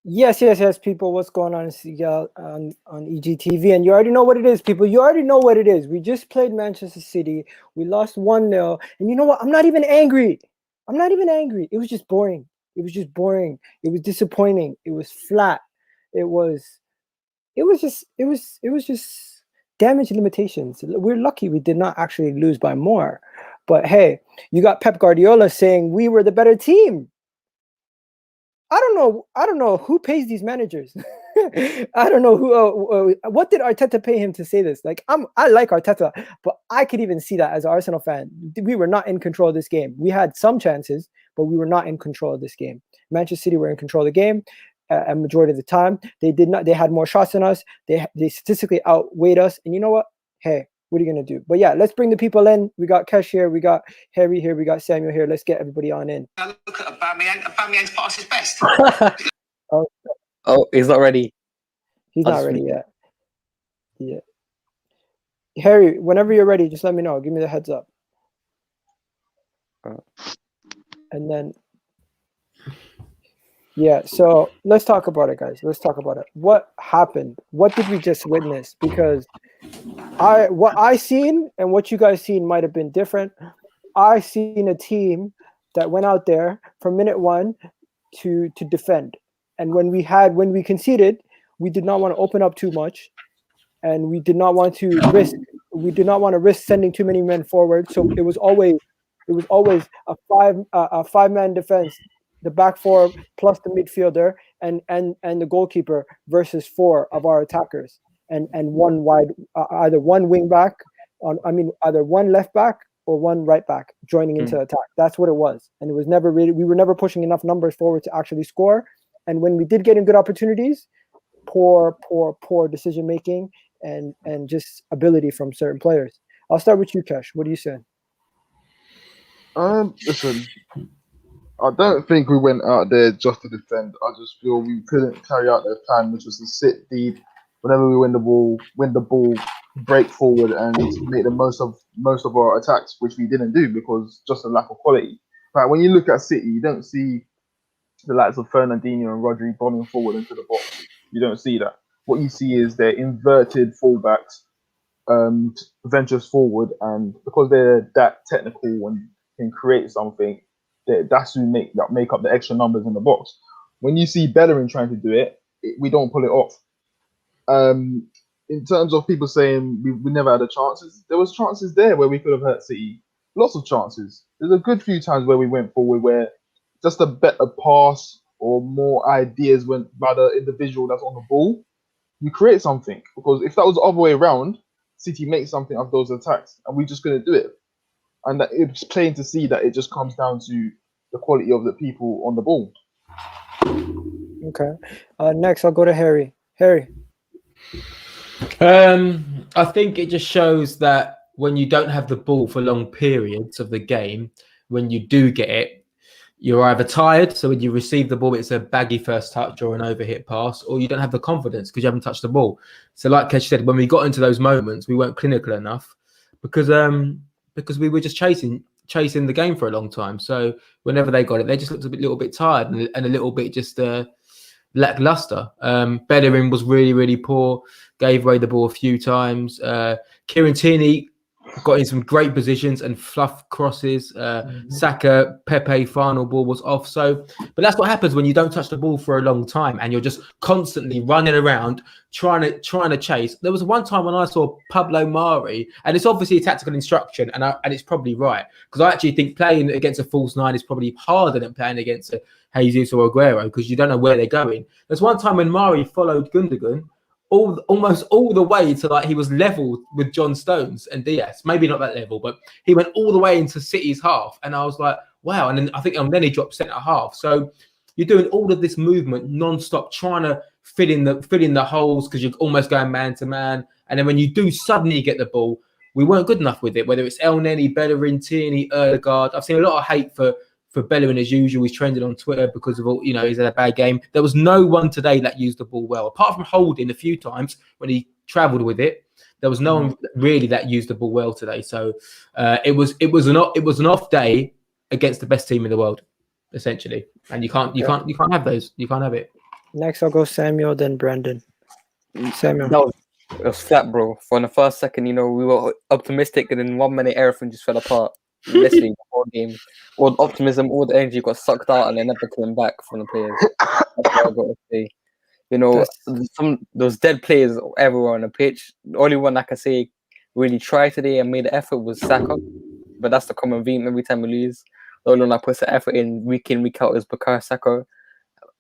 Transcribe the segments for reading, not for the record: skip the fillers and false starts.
Yes, people. What's going on? It's Egal on EGTV, and you already know what it is, people. You already know what it is. We just played Manchester City. We lost 1-0, and you know what? I'm not even angry. It was just boring. It was disappointing. It was flat. It was just damage limitations. We're lucky we did not actually lose by more. But hey, you got Pep Guardiola saying we were the better team. I don't know who pays these managers. I don't know who. What did Arteta pay him to say this? Like, I like Arteta, but I could even see that as an Arsenal fan. We were not in control of this game. We had some chances, but we were not in control of this game. Manchester City were in control of the game a majority of the time. They did not. They had more shots than us. They statistically outweighed us. And you know what? Hey, what are you gonna do? But yeah, let's bring the people in. We got Kesh here. We got Harry here. We got Samuel here. Let's get everybody on in. Now look at Aubameyang. Aubameyang's past his best. Oh, he's not ready. He's not ready yet. Yeah. Harry, whenever you're ready, just let me know. Give me the heads up. And then, yeah, so let's talk about it, guys. Let's talk about it. What happened? What did we just witness? Because what I seen and what you guys seen might have been different. I seen a team that went out there from minute one to defend. And when we conceded, we did not want to open up too much, and we did not want to risk sending too many men forward. So it was always a five-man defense, the back four plus the midfielder and the goalkeeper versus four of our attackers, and one wide, either one wing back either one left back or one right back joining into attack. That's what it was. And it was never really, we were never pushing enough numbers forward to actually score. And when we did get in good opportunities, poor decision making and just ability from certain players. I'll start with you, Kesh. What do you say? Listen, I don't think we went out there just to defend. I just feel we couldn't carry out their plan, which was to sit deep. Whenever we win the ball, break forward and make the most of our attacks, which we didn't do because just a lack of quality. But when you look at City, you don't see the likes of Fernandinho and Rodri bombing forward into the box. You don't see that. What you see is their inverted fullbacks ventures forward, and because they're that technical and can create something, that's who make up the extra numbers in the box. When you see Bellerín trying to do it, we don't pull it off. In terms of people saying we never had the chances, there was chances there where we could have hurt City. Lots of chances. There's a good few times where we went forward where just a better pass or more ideas went by the individual that's on the ball, you create something. Because if that was the other way around, City makes something of those attacks, and we just couldn't do it. And that it's plain to see that it just comes down to the quality of the people on the ball. Okay. Next, I'll go to Harry. Harry. I think it just shows that when you don't have the ball for long periods of the game, when you do get it, you're either tired, so when you receive the ball, it's a baggy first touch or an overhit pass, or you don't have the confidence because you haven't touched the ball. So like Kesh said, when we got into those moments, we weren't clinical enough because we were just chasing the game for a long time. So whenever they got it, they just looked a little bit tired and a little bit just lackluster. Bellerín was really, really poor, gave away the ball a few times. Kieran Tierney got in some great positions and fluff crosses. Saka, Pepe final ball was off. But that's what happens when you don't touch the ball for a long time and you're just constantly running around trying to chase. There was one time when I saw Pablo Marí, and it's obviously a tactical instruction, and it's probably right, because I actually think playing against a false nine is probably harder than playing against a Jesus or Aguero, because you don't know where they're going. There's one time when Marí followed Gundogan almost all the way to, like, he was level with John Stones and Diaz. Maybe not that level, but he went all the way into City's half, and I was like, wow. And then I think Elneny dropped centre half. So you're doing all of this movement non-stop, trying to fill in the holes because you're almost going man to man. And then when you do suddenly get the ball, we weren't good enough with it. Whether it's Elneny, Bellerín, Tierney, Ødegaard. I've seen a lot of hate for Bellerín as usual. He's trending on Twitter because of all, he's had a bad game. There was no one today that used the ball well, apart from Holding a few times when he travelled with it. There was no one really that used the ball well today. So it was an off day against the best team in the world, essentially. And you can't have those. You can't have it. Next, I'll go Samuel, then Brendan. Samuel. No, it was flat, bro. For the first second, we were optimistic, and in 1 minute, everything just fell apart. Literally, the whole game. All the optimism, all the energy got sucked out, and they never came back from the players. That's what I got to say. Those dead players everywhere on the pitch. The only one I can say really tried today and made the effort was Saka, but that's the common theme every time we lose. The only one that puts the effort in, week out, is Bukayo Saka.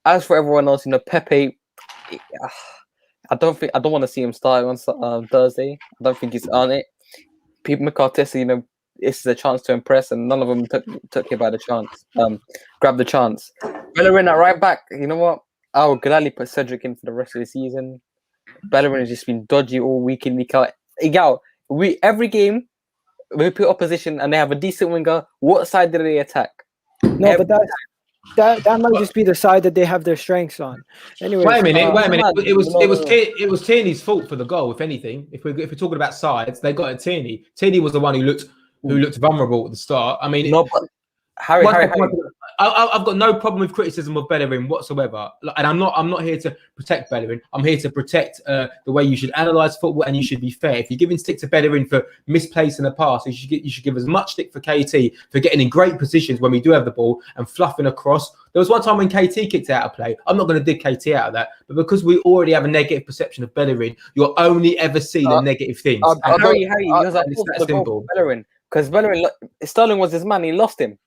As for everyone else, Pepe, I don't want to see him start on Thursday. I don't think he's on it. People make Arteta, this is a chance to impress, and none of them took it by the chance. Grabbed the chance. Bellerín at right back. You know what? I would gladly put Cedric in for the rest of the season. Bellerín has just been dodgy all week in, week out. Egal, every game we put opposition and they have a decent winger. What side do they attack? No, but that might just be the side that they have their strengths on. Anyway, wait a minute. It was Tierney's fault for the goal. If anything, if we're talking about sides, they got it. Tierney. Tierney was the one who looked vulnerable at the start. I mean, Harry. I've got no problem with criticism of Bellerín whatsoever, and I'm not here to protect Bellerín. I'm here to protect the way you should analyse football, and you should be fair. If you're giving stick to Bellerín for misplacing a pass, you should give as much stick for KT for getting in great positions when we do have the ball and fluffing across. There was one time when KT kicked out of play. I'm not going to dig KT out of that, but because we already have a negative perception of Bellerín, you'll only ever see the negative things. Harry, because I thought simple. Bellerín, because Bellerín, Sterling was his man. He lost him.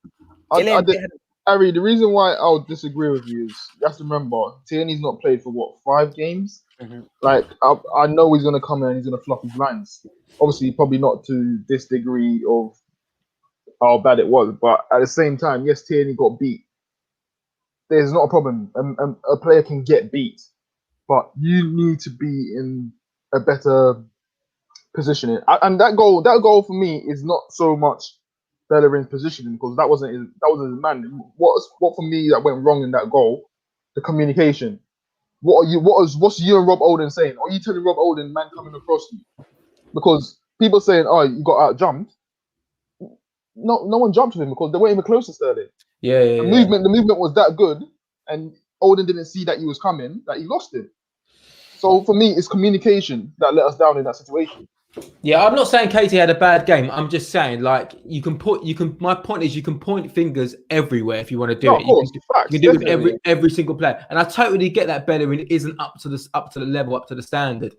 Harry, the reason why I'll disagree with you is you have to remember Tierney's not played for 5 games. Mm-hmm. Like I know he's gonna come in and he's gonna fluff his lines. Obviously, probably not to this degree of how bad it was, but at the same time, yes, Tierney got beat. There's not a problem. A player can get beat, but you need to be in a better positioning. And that goal for me is not so much Bellerin's positioning, because that wasn't his man. What for me that went wrong in that goal? The communication. What's you and Rob Olden saying? Are you telling Rob Olden, man, coming across you? Because people saying, oh, you got out jumped. No one jumped with him because they weren't even close to Sterling. The movement was that good, and Olden didn't see that he was coming, that he lost it. So for me, it's communication that let us down in that situation. Yeah, I'm not saying Katie had a bad game. I'm just saying, like, my point is, you can point fingers everywhere if you want to do it. You can do it with every single player. And I totally get that Bellerín isn't up to the level, up to the standard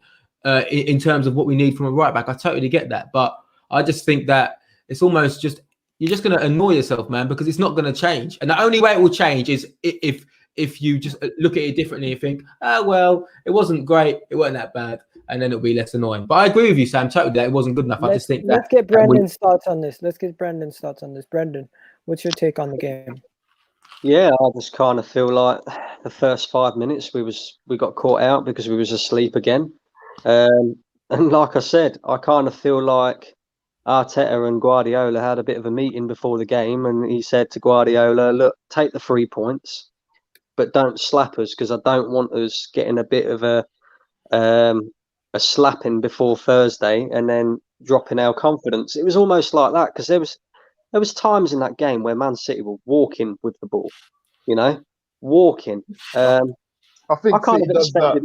in terms of what we need from a right back. I totally get that. But I just think that it's almost just, you're just going to annoy yourself, man, because it's not going to change. And the only way it will change is if you just look at it differently and think, well, it wasn't great, it wasn't that bad, and then it'll be less annoying. But I agree with you, Sam, totally, that it wasn't good enough. Let's get Brendan's thoughts on this. Brendan, what's your take on the game? Yeah, I just kind of feel like the first 5 minutes we got caught out because we was asleep again. And like I said, I kind of feel like Arteta and Guardiola had a bit of a meeting before the game, and he said to Guardiola, look, take the 3 points, but don't slap us, because I don't want us getting a bit of a slapping before Thursday and then dropping our confidence. It was almost like that, because there was times in that game where Man City were walking with the ball, walking. I think City does that.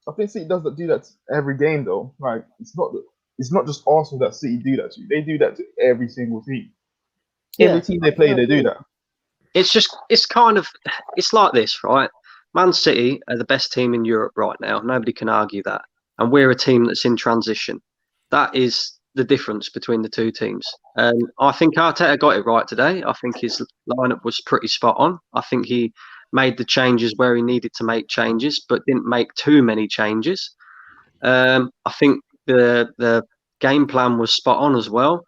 I think City does do that every game, though. Like, it's not just Arsenal that City do that to. They do that to every single team. Every team they play, they do that. It's like this, right? Man City are the best team in Europe right now. Nobody can argue that. And we're a team that's in transition. That is the difference between the two teams. And I think Arteta got it right today. I think his lineup was pretty spot on. I think he made the changes where he needed to make changes, but didn't make too many changes. I think the game plan was spot on as well.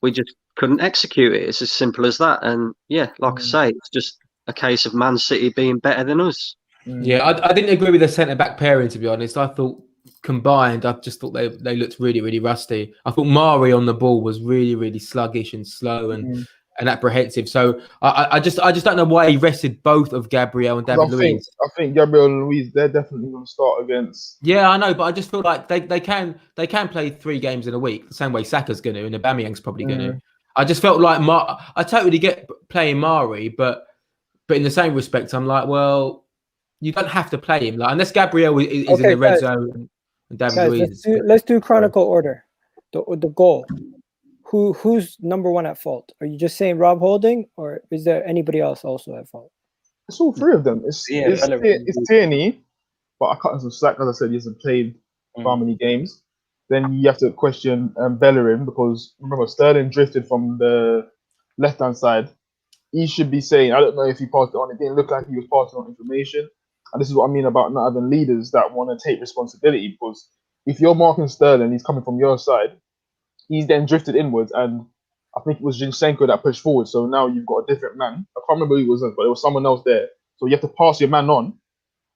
We just couldn't execute it. It's as simple as that. And yeah, like I say, it's just a case of Man City being better than us. Yeah, I didn't agree with the centre-back pairing, to be honest. I thought combined, I just thought they looked really, really rusty. I thought Mari on the ball was really, really sluggish and slow and apprehensive. So I just don't know why he rested both of Gabriel and David Luiz. I think Gabriel and Luiz, they're definitely going to start against. Yeah, I know, but I just feel like they can play 3 games in a week, the same way Saka's going to and Aubameyang's probably going to. I just felt like I totally get playing Mari, but in the same respect, I'm like, well, you don't have to play him. Like unless Gabriel is in Okay, the red guys. zone and David Guys, Luiz. let's do chronicle order. The goal. Who's number one at fault? Are you just saying Rob Holding, or is there anybody else also at fault? It's all three of them. It's Tierney, but I cut him some slack. As I said, he hasn't played how many games. Then you have to question Bellerín, because remember Sterling drifted from the left-hand side. He should be saying, I don't know if he passed it on. It didn't look like he was passing on information. And this is what I mean about not having leaders that want to take responsibility. Because if you're marking Sterling, he's coming from your side. He's then drifted inwards, and I think it was Zinchenko that pushed forward. So now you've got a different man. I can't remember who it was, but there was someone else there. So you have to pass your man on.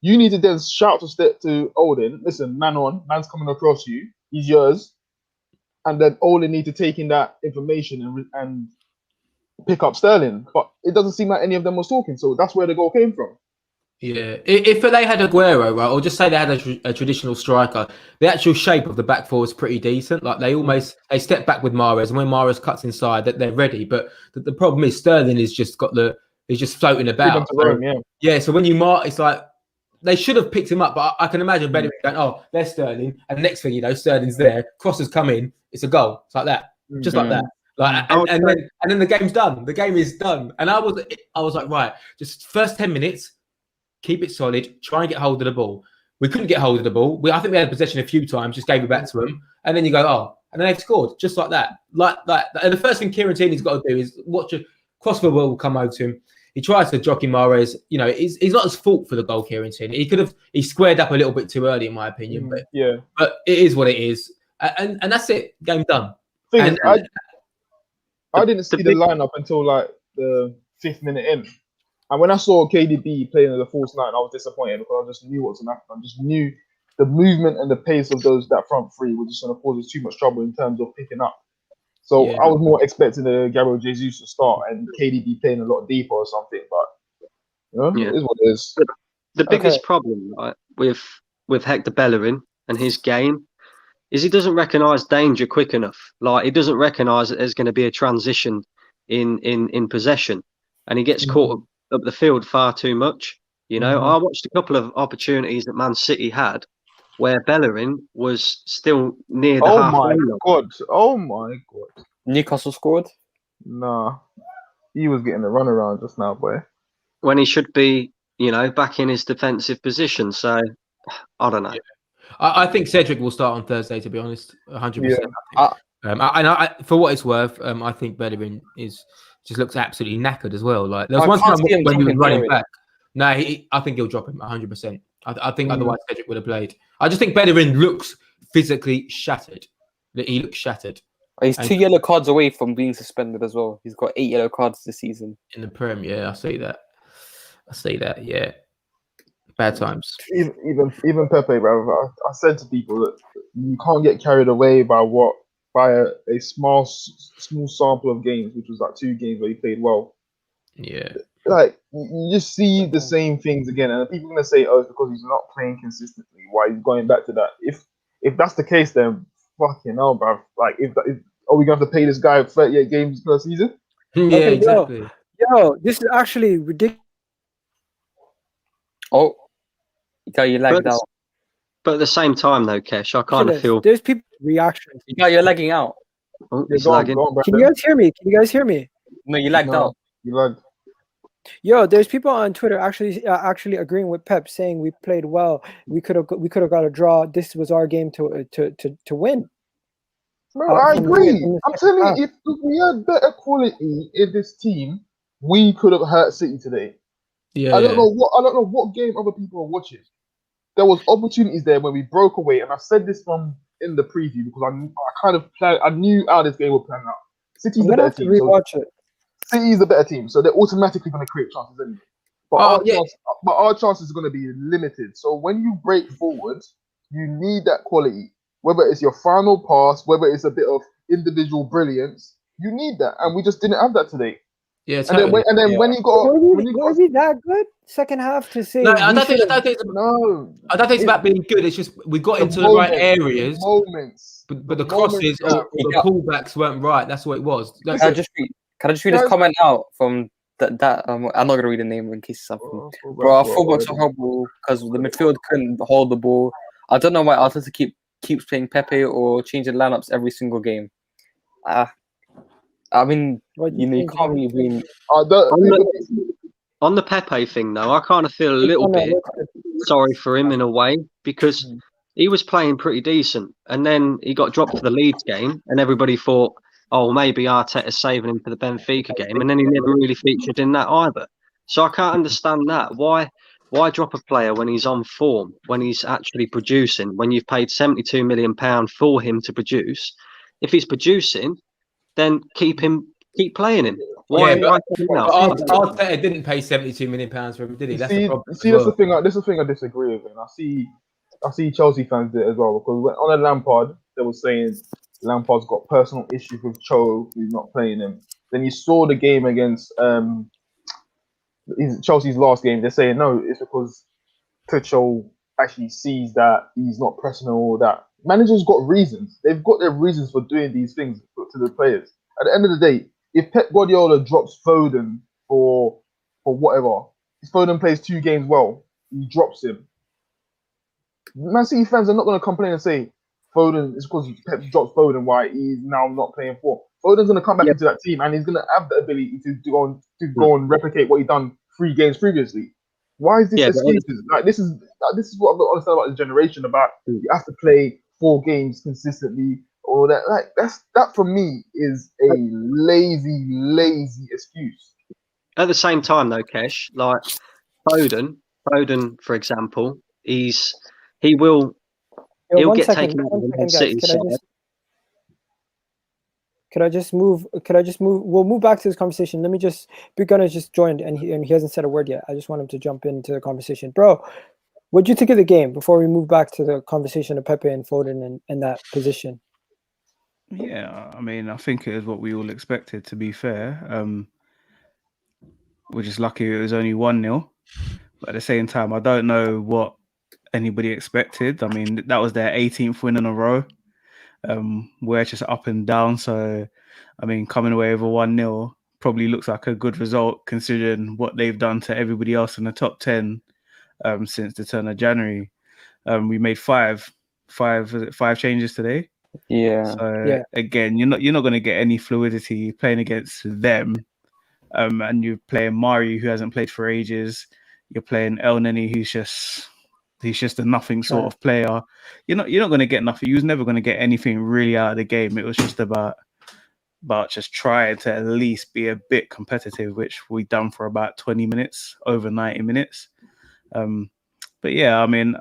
You need to then shout to Odin, listen, man on, man's coming across you. He's yours. And then Olin need to take in that information and pick up Sterling. But it doesn't seem like any of them was talking. So that's where the goal came from. Yeah, if they had Aguero, right, or just say they had a traditional striker, the actual shape of the back four is pretty decent. Like they step back with Mahrez, and when Mahrez cuts inside, that they're ready. But the problem is Sterling is just he's just floating about. Yeah. So when you mark, it's like they should have picked him up, but I can imagine Bellerín going, "Oh, there's Sterling," and next thing you know, Sterling's there, crosses come in, it's a goal. It's like that, just like that. Like and then the game's done. The game is done, and I was like, right, just first 10 minutes. Keep it solid. Try and get hold of the ball. We couldn't get hold of the ball. I think we had possession a few times. Just gave it back to them, and then you go, oh, and then they've scored just like that. Like and the first thing Kieran Tierney's got to do is watch a cross the ball come over to him. He tries to jockey Mahrez. You know, he's not his fault for the goal. Kieran Tierney. He squared up a little bit too early, in my opinion. But it is what it is, and that's it. Game done. I didn't see the lineup until like the 5th minute in. And when I saw KDB playing in the false nine, I was disappointed because I just knew what was going to happen. I just knew the movement and the pace of that front three were just going to cause us too much trouble in terms of picking up. So I was more expecting the Gabriel Jesus to start and KDB playing a lot deeper or something. But it is what it is. The biggest problem, right, with Héctor Bellerín and his game is he doesn't recognise danger quick enough. Like he doesn't recognise that there's going to be a transition in possession, and he gets caught up the field far too much. You know, I watched a couple of opportunities that Man City had where Bellerín was still near the halfway line. Oh my god! Newcastle scored. Nah, he was getting a run around just now, boy. When he should be, you know, back in his defensive position. So I don't know. Yeah. I think Cedric will start on Thursday. To be honest, 100%. For what it's worth, I think Bellerín just looks absolutely knackered as well. Like there was one time when he was running back. No, I think he'll drop him 100%. I think otherwise Cedric would have played. I just think Bellerín looks physically shattered. He looks shattered. He's 2 yellow cards away from being suspended as well. He's got 8 yellow cards this season in the Prem. Yeah, I see that. Yeah, bad times. Even Pepe, bro. I said to people that you can't get carried away by a small sample of games, which was like 2 games where he played well. Yeah. Like, you just see the same things again. And people are going to say, oh, it's because he's not playing consistently. Why he's going back to that? If that's the case, then fucking hell, bro. Like, are we going to have to pay this guy 38 games per season? Yeah, exactly. Yo, this is actually ridiculous. Oh, you lagged out. But at the same time, though, Kesh, I kind of feel there's people reactions. You're lagging out. Oh, he's lagging. Can you guys hear me? No, you lagged out. You lagged. Yo, there's people on Twitter actually agreeing with Pep, saying we played well. We could have got a draw. This was our game to win. Bro, I agree. I'm telling you, if we had better quality in this team, we could have hurt City today. Yeah. I don't know what game other people are watching. There was opportunities there when we broke away, and I said this from in the preview because I knew how this game would plan out. City's the better team. City's the better team, so they're automatically going to create chances anyway. But our chances are going to be limited. So when you break forward, you need that quality. Whether it's your final pass, whether it's a bit of individual brilliance, you need that, and we just didn't have that today. Yeah, totally. When you got, was he that good second half to say? No, I don't think it's about being good. It's just we got into the right areas, but the crosses or the pullbacks weren't right. That's what it was. Can I just read this comment out from I'm not gonna read the name in case it's something. Bro, our fullbacks are horrible because the midfield couldn't hold the ball. I don't know why Arteta keeps playing Pepe or changing lineups every single game. I mean, you can't really blame. On the Pepe thing, though, I kind of feel a little bit sorry for him in a way because he was playing pretty decent, and then he got dropped for the Leeds game, and everybody thought, oh, maybe Arteta's saving him for the Benfica game, and then he never really featured in that either. So I can't understand that. Why drop a player when he's on form, when he's actually producing, when you've paid £72 million for him to produce? If he's producing, then keep playing him. Arteta didn't pay £72 million for him, did he? That's the problem. That's the thing. This is the thing I disagree with, and I see Chelsea fans do it as well, because when on a Lampard, they were saying Lampard's got personal issues with Cho, who's not playing him. Then you saw the game against Chelsea's last game. They're saying no, it's because Tuchel actually sees that he's not pressing all that. Managers got reasons. They've got their reasons for doing these things to the players. At the end of the day, if Pep Guardiola drops Foden for whatever, if Foden plays 2 games well, he drops him. Man City fans are not going to complain and say Foden is because Pep drops Foden why he's now not playing for. Foden's going to come back into that team and he's going to have the ability to go and replicate what he done 3 games previously. Why is this excuses? This is what I don't understand about this generation. About you have to play 4 games consistently. Or that that for me is a lazy excuse. At the same time, though, Kesh, like Foden, for example, he'll get taken out of the City side. Could I just move? We'll move back to this conversation. Bukayo just joined and he hasn't said a word yet. I just want him to jump into the conversation, bro. What'd you think of the game before we move back to the conversation of Pepe and Foden and that position? Yeah, I mean, I think it is what we all expected, to be fair. We're just lucky it was only 1-0. But at the same time, I don't know what anybody expected. I mean, that was their 18th win in a row. We're just up and down. So, I mean, coming away with a 1-0 probably looks like a good result considering what they've done to everybody else in the top 10 since the turn of January. We made five changes today. Yeah. So again, you're not going to get any fluidity playing against them, and you're playing Marí, who hasn't played for ages. You're playing Elneny, he's just a nothing sort of player. You're not going to get nothing. You was never going to get anything really out of the game. It was just about just trying to at least be a bit competitive, which we done for about 20 minutes, over 90 minutes. But yeah, I mean,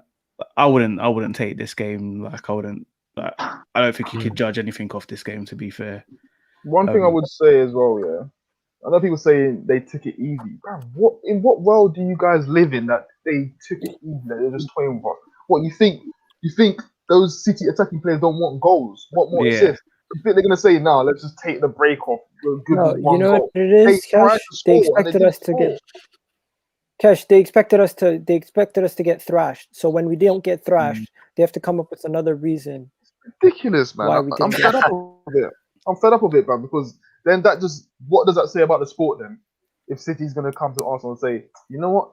I wouldn't take this game like I wouldn't. I don't think you could judge anything off this game, to be fair. One thing I would say as well, I know people say they took it easy. Man, in what world do you guys live in that they took it easy? That they're just playing with us? What you think those City attacking players don't want goals, want more assists? You think they're gonna say, "No, let's just take the break off"? No, you know what it is, Cash. They expected us to get. Cash, they expected us to get thrashed. So when we don't get thrashed, they have to come up with another reason. Ridiculous, man. I'm fed up of it. I'm fed up of it, man, because then what does that say about the sport then? If City's going to come to Arsenal and say, you know what,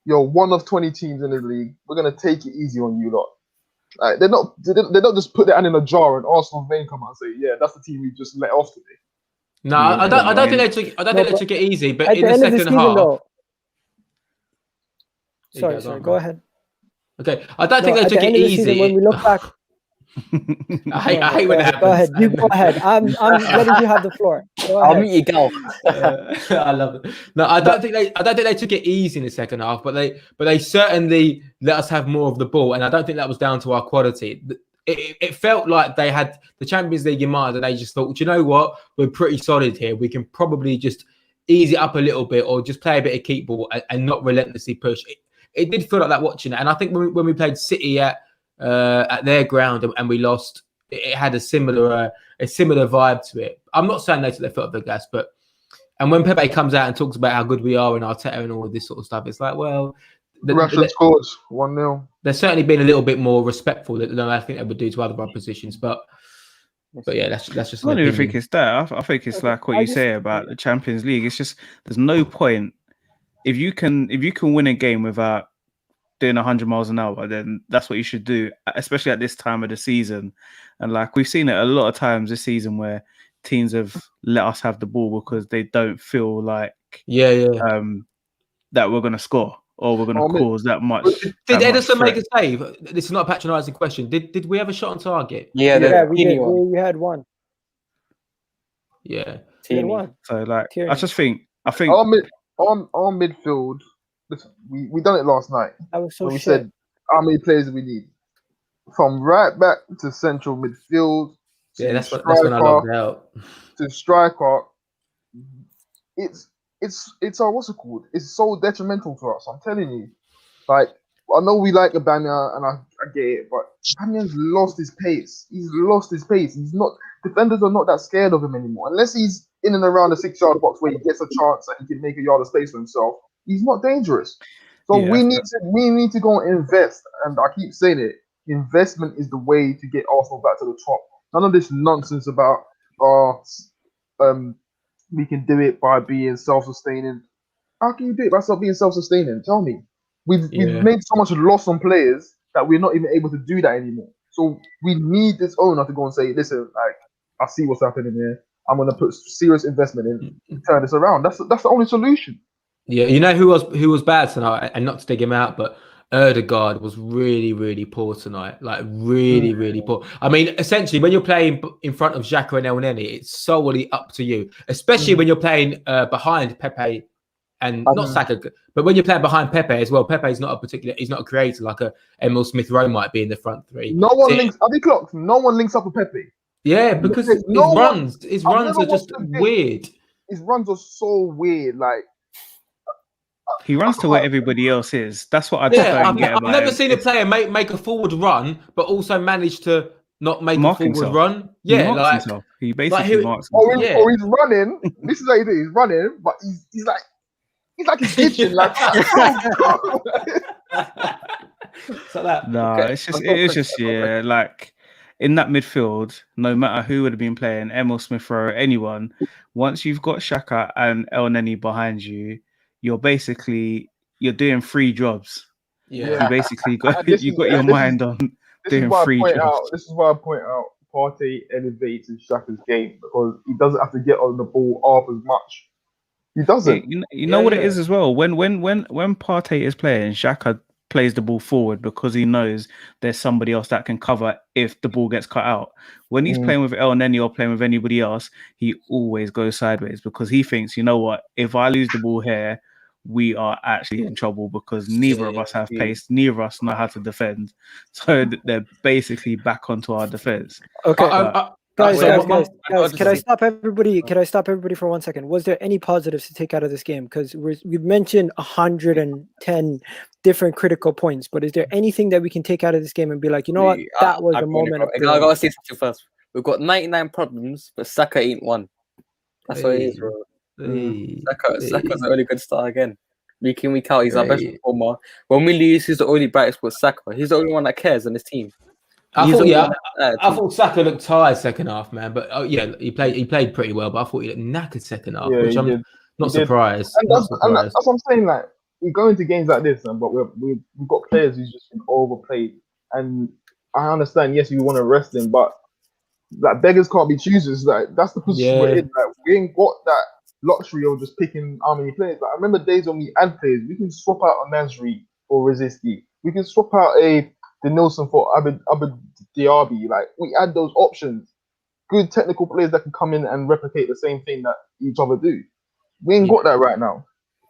you're one of 20 teams in the league, we're going to take it easy on you lot. They don't just put their hand in a jar and Arsenal's name come out and say, yeah, that's the team we just let off today. No, I don't think they took it easy, but in the second half. Though, sorry, go ahead. Okay, I don't think they took it easy. Season, when we look back, I hate when it happens. Go ahead. You go ahead. I'm letting you have the floor. I'll meet Egal. I love it. No, I don't think they took it easy in the second half, but they certainly let us have more of the ball, and I don't think that was down to our quality. It felt like they had the Champions League in mind, and they just thought, you know what, we're pretty solid here. We can probably just ease it up a little bit, or just play a bit of keep ball and not relentlessly push. It did feel like that watching it, and I think when we played City at their ground and we lost, it had a similar vibe to it. I'm not saying they took their foot off the gas, and when Pepe comes out and talks about how good we are and Arteta and all of this sort of stuff, it's like, well, Rashford scores 1-0. They're certainly been a little bit more respectful than I think they would do to other positions, but But yeah, that's just. I don't an even think opinion. it's that. I think it's like what you say about the Champions League. It's just there's no point if you can win a game without doing 100 miles an hour, then that's what you should do, especially at this time of the season. And like we've seen it a lot of times this season where teams have let us have the ball because they don't feel like that we're going to score or we're going to cause that much. Did Ederson make a save? This is not a patronising question. Did we have a shot on target? Yeah, we did. We had one. Yeah, we had one. So like, Tierney. I think our midfield. Listen, we done it last night. That was so we shit. said how many players do we need from right back to central midfield. Yeah, that's when I logged out. To striker, it's what's it called? It's so detrimental to us. I'm telling you. Like I know we like Aubameyang and I get it, but Aubameyang's lost his pace. He's lost his pace. He's not. Defenders are not that scared of him anymore, unless he's in and around the 6-yard box where he gets a chance and he can make a yard of space for himself. He's not dangerous. So we need to go and invest. And I keep saying it. Investment is the way to get Arsenal back to the top. None of this nonsense about we can do it by being self-sustaining. How can you do it by being self-sustaining? Tell me. We've made so much loss on players that we're not even able to do that anymore. So we need this owner to go and say, listen, like I see what's happening here. I'm going to put serious investment in to turn this around. That's the only solution. Yeah, you know who was bad tonight, and not to dig him out, but Ødegaard was really, really poor tonight. Like really, really poor. I mean, essentially, when you're playing in front of Xhaka and Elneny, it's solely up to you. Especially when you're playing behind Pepe and not Saka, but when you're playing behind Pepe as well. Pepe's not he's not a creator like a Emile Smith Rowe might be in the front three. No one links. Have you clocked? No one links up with Pepe. Yeah, because his runs are just weird. His runs are so weird. Like. He runs to where everybody else is. That's what I just don't get about I've never him. seen a player make a forward run, but also manage to not make a forward run. Yeah, like himself. He basically marks himself. Or he's running. This is how he do. He's running, but he's like he's itching. Like it's just like in that midfield, no matter who would have been playing, Emile Smith Rowe, anyone, once you've got Xhaka and Elneny behind you, you're doing 3 jobs. Yeah. You basically got your mind on doing 3 jobs. This is why I point out Partey elevates Xhaka's game because he doesn't have to get on the ball half as much. He doesn't. You know what it is as well. When Partey is playing, Xhaka plays the ball forward because he knows there's somebody else that can cover if the ball gets cut out. When he's playing with Elneny or playing with anybody else, he always goes sideways because he thinks, you know what, if I lose the ball here, we are actually in trouble because neither of us have pace, neither of us know how to defend. So they're basically back onto our defense. Okay. Guys, can I stop everybody? Can I stop everybody for 1 second? Was there any positives to take out of this game? Because we've mentioned 110 different critical points, but is there anything that we can take out of this game and be like, you know what, that was a moment of I gotta say something first. We've got 99 problems, but Saka ain't one. That's what it is, bro. Saka's a really good start again. Week in, week out, he's our best performer. When we lose, he's the only bright spot. Saka. He's the only one that cares on this team. I thought Saka looked tired second half, man. But he played pretty well. But I thought he looked knackered second half, which I'm not surprised. And that's what I'm saying. Like we go into games like this, but we've got players who's just been overplayed. And I understand. Yes, you want to rest them, but like beggars can't be choosers. Like that's the position we're in. Like we ain't got that luxury of just picking how many players. Like I remember days when we had players. We can swap out a Nasri for Rosicky. We can swap out a Denilson for Abid Diaby. Like we had those options, good technical players that can come in and replicate the same thing that each other do. We ain't got that right now.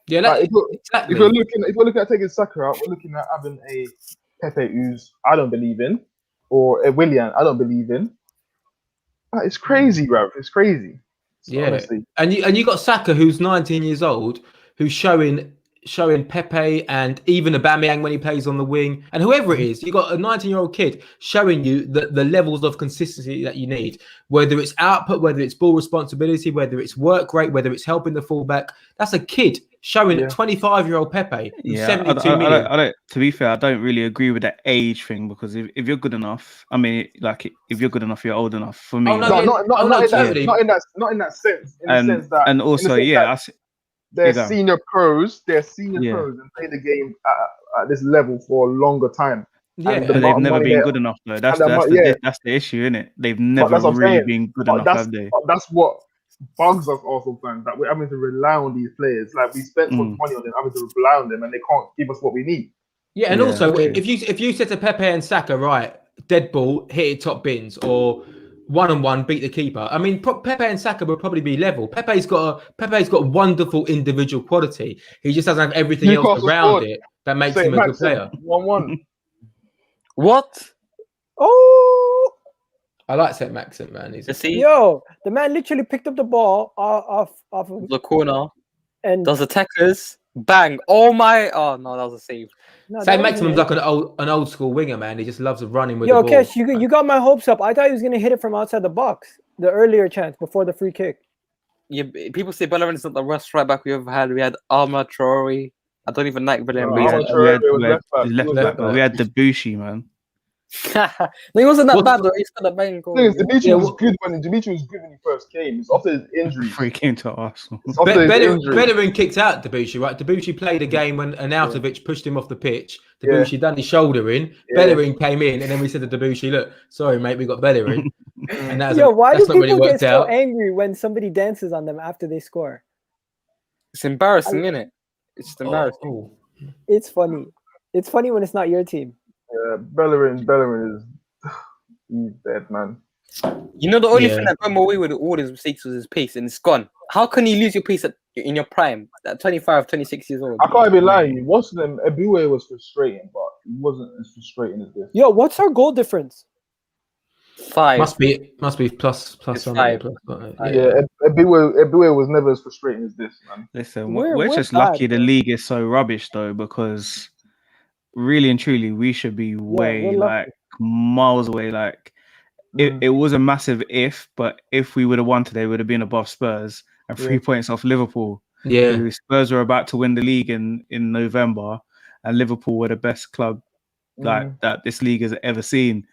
Yeah, like, if we're looking at taking Saka out, we're looking at having a Pepe who's I don't believe in, or a Willian I don't believe in. Like, it's crazy, bro. It's crazy. Honestly. And you got Saka who's 19 years old, who's showing Pepe and even Aubameyang when he plays on the wing, and whoever it is, you got a 19-year-old kid showing you the levels of consistency that you need, whether it's output, whether it's ball responsibility, whether it's work rate, whether it's helping the fullback. That's a kid. showing 25-year-old Pepe, who's 72 million. I don't. To be fair, I don't really agree with that age thing because if you're good enough, I mean, like if you're good enough, you're old enough. For me, not in that sense. In the sense that, and also, they're senior pros. They're senior pros and play the game at this level for a longer time. Yeah, but they've never been good enough though. That's the issue, isn't it? They've never really been good enough, have they? That's what bugs us Arsenal fans, that we're having to rely on these players. Like, we spent so much money on them, having to rely on them, and they can't give us what we need. Yeah, and also if you said to Pepe and Saka, right, dead ball, hit it top bins, or 1-on-1, beat the keeper. I mean, Pepe and Saka would probably be level. Pepe's got wonderful individual quality. He just doesn't have everything else around it that makes him a good player. 1-1. What? Oh, I like St. Maxim, man. Yo, the man literally picked up the ball off of the corner and does attackers bang. Oh no, that was a save. No, St. Maximum's like an old school winger, man. He just loves running with the ball. Kesh, you got my hopes up. I thought he was gonna hit it from outside the box, the earlier chance before the free kick. Yeah, people say Bellerin is not the worst right back we ever had. We had Arma Traore. I don't even like Bellerin. We had Debussy, man. No, he wasn't that bad though. He's got a bang goal. Dimitri was good when he first came. It's after his injury. Before he came to Arsenal. Bellerin kicked out Debussy, right? Debussy played a game when Arnautovic pushed him off the pitch. Debussy done his shoulder in. Bellerin came in, and then we said to Debussy, "Look, sorry, mate, we got Bellerin." And why do people get so angry when somebody dances on them after they score? It's embarrassing, isn't it? It's just embarrassing. Oh. It's funny. It's funny when it's not your team. Yeah, Bellerin is he's dead, man. You know, the only thing that got him away with all his mistakes was his pace, and it's gone. How can you lose your pace in your prime at 25, 26 years old? I can't even lie. Watching them, Eboué was frustrating, but he wasn't as frustrating as this. Yo, what's our goal difference? 5. Must be plus 5. Yeah, Eboué was never as frustrating as this, man. Listen, we're just lucky the league is so rubbish though, because really and truly we should be miles away. Like it was a massive if, but if we would have won today, we would have been above Spurs and 3 points off Liverpool. Yeah, Spurs were about to win the league in November, and Liverpool were the best club that this league has ever seen.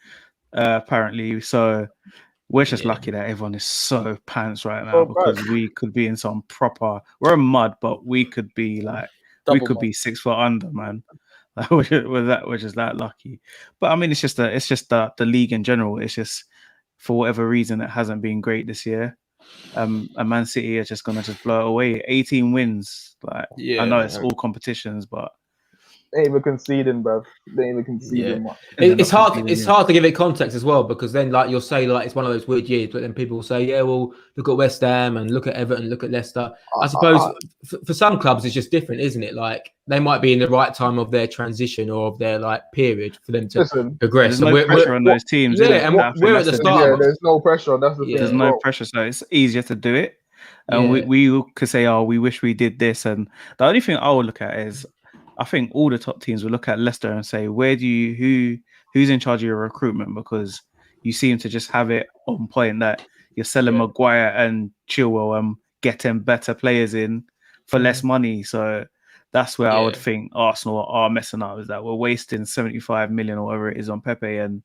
Apparently, so we're just lucky that everyone is so pants right now, because we could be in some proper. We're in mud, but we could be like be 6 foot under, man. We're just that lucky. But I mean, it's just the league in general. It's just, for whatever reason, it hasn't been great this year. And Man City are just gonna blow it away. 18 wins. Like, I know it's all competitions, but they ain't even conceding, bro. They ain't even conceding much. It's hard to give it context as well, because then, like, you'll say, like, it's one of those weird years, but then people will say, yeah, well, look at West Ham and look at Everton, look at Leicester. I suppose for some clubs it's just different, isn't it? Like, they might be in the right time of their transition or of their period for them to progress. There's no pressure on those teams. Yeah, and we're at the start. Yeah, there's no pressure. That's the thing. There's no pressure, so it's easier to do it. And we could say, oh, we wish we did this. And the only thing I would look at is, I think all the top teams will look at Leicester and say, who's in charge of your recruitment? Because you seem to just have it on point that you're selling Maguire and Chilwell and getting better players in for less money. So that's where I would think Arsenal are messing up, is that we're wasting 75 million or whatever it is on Pepe, and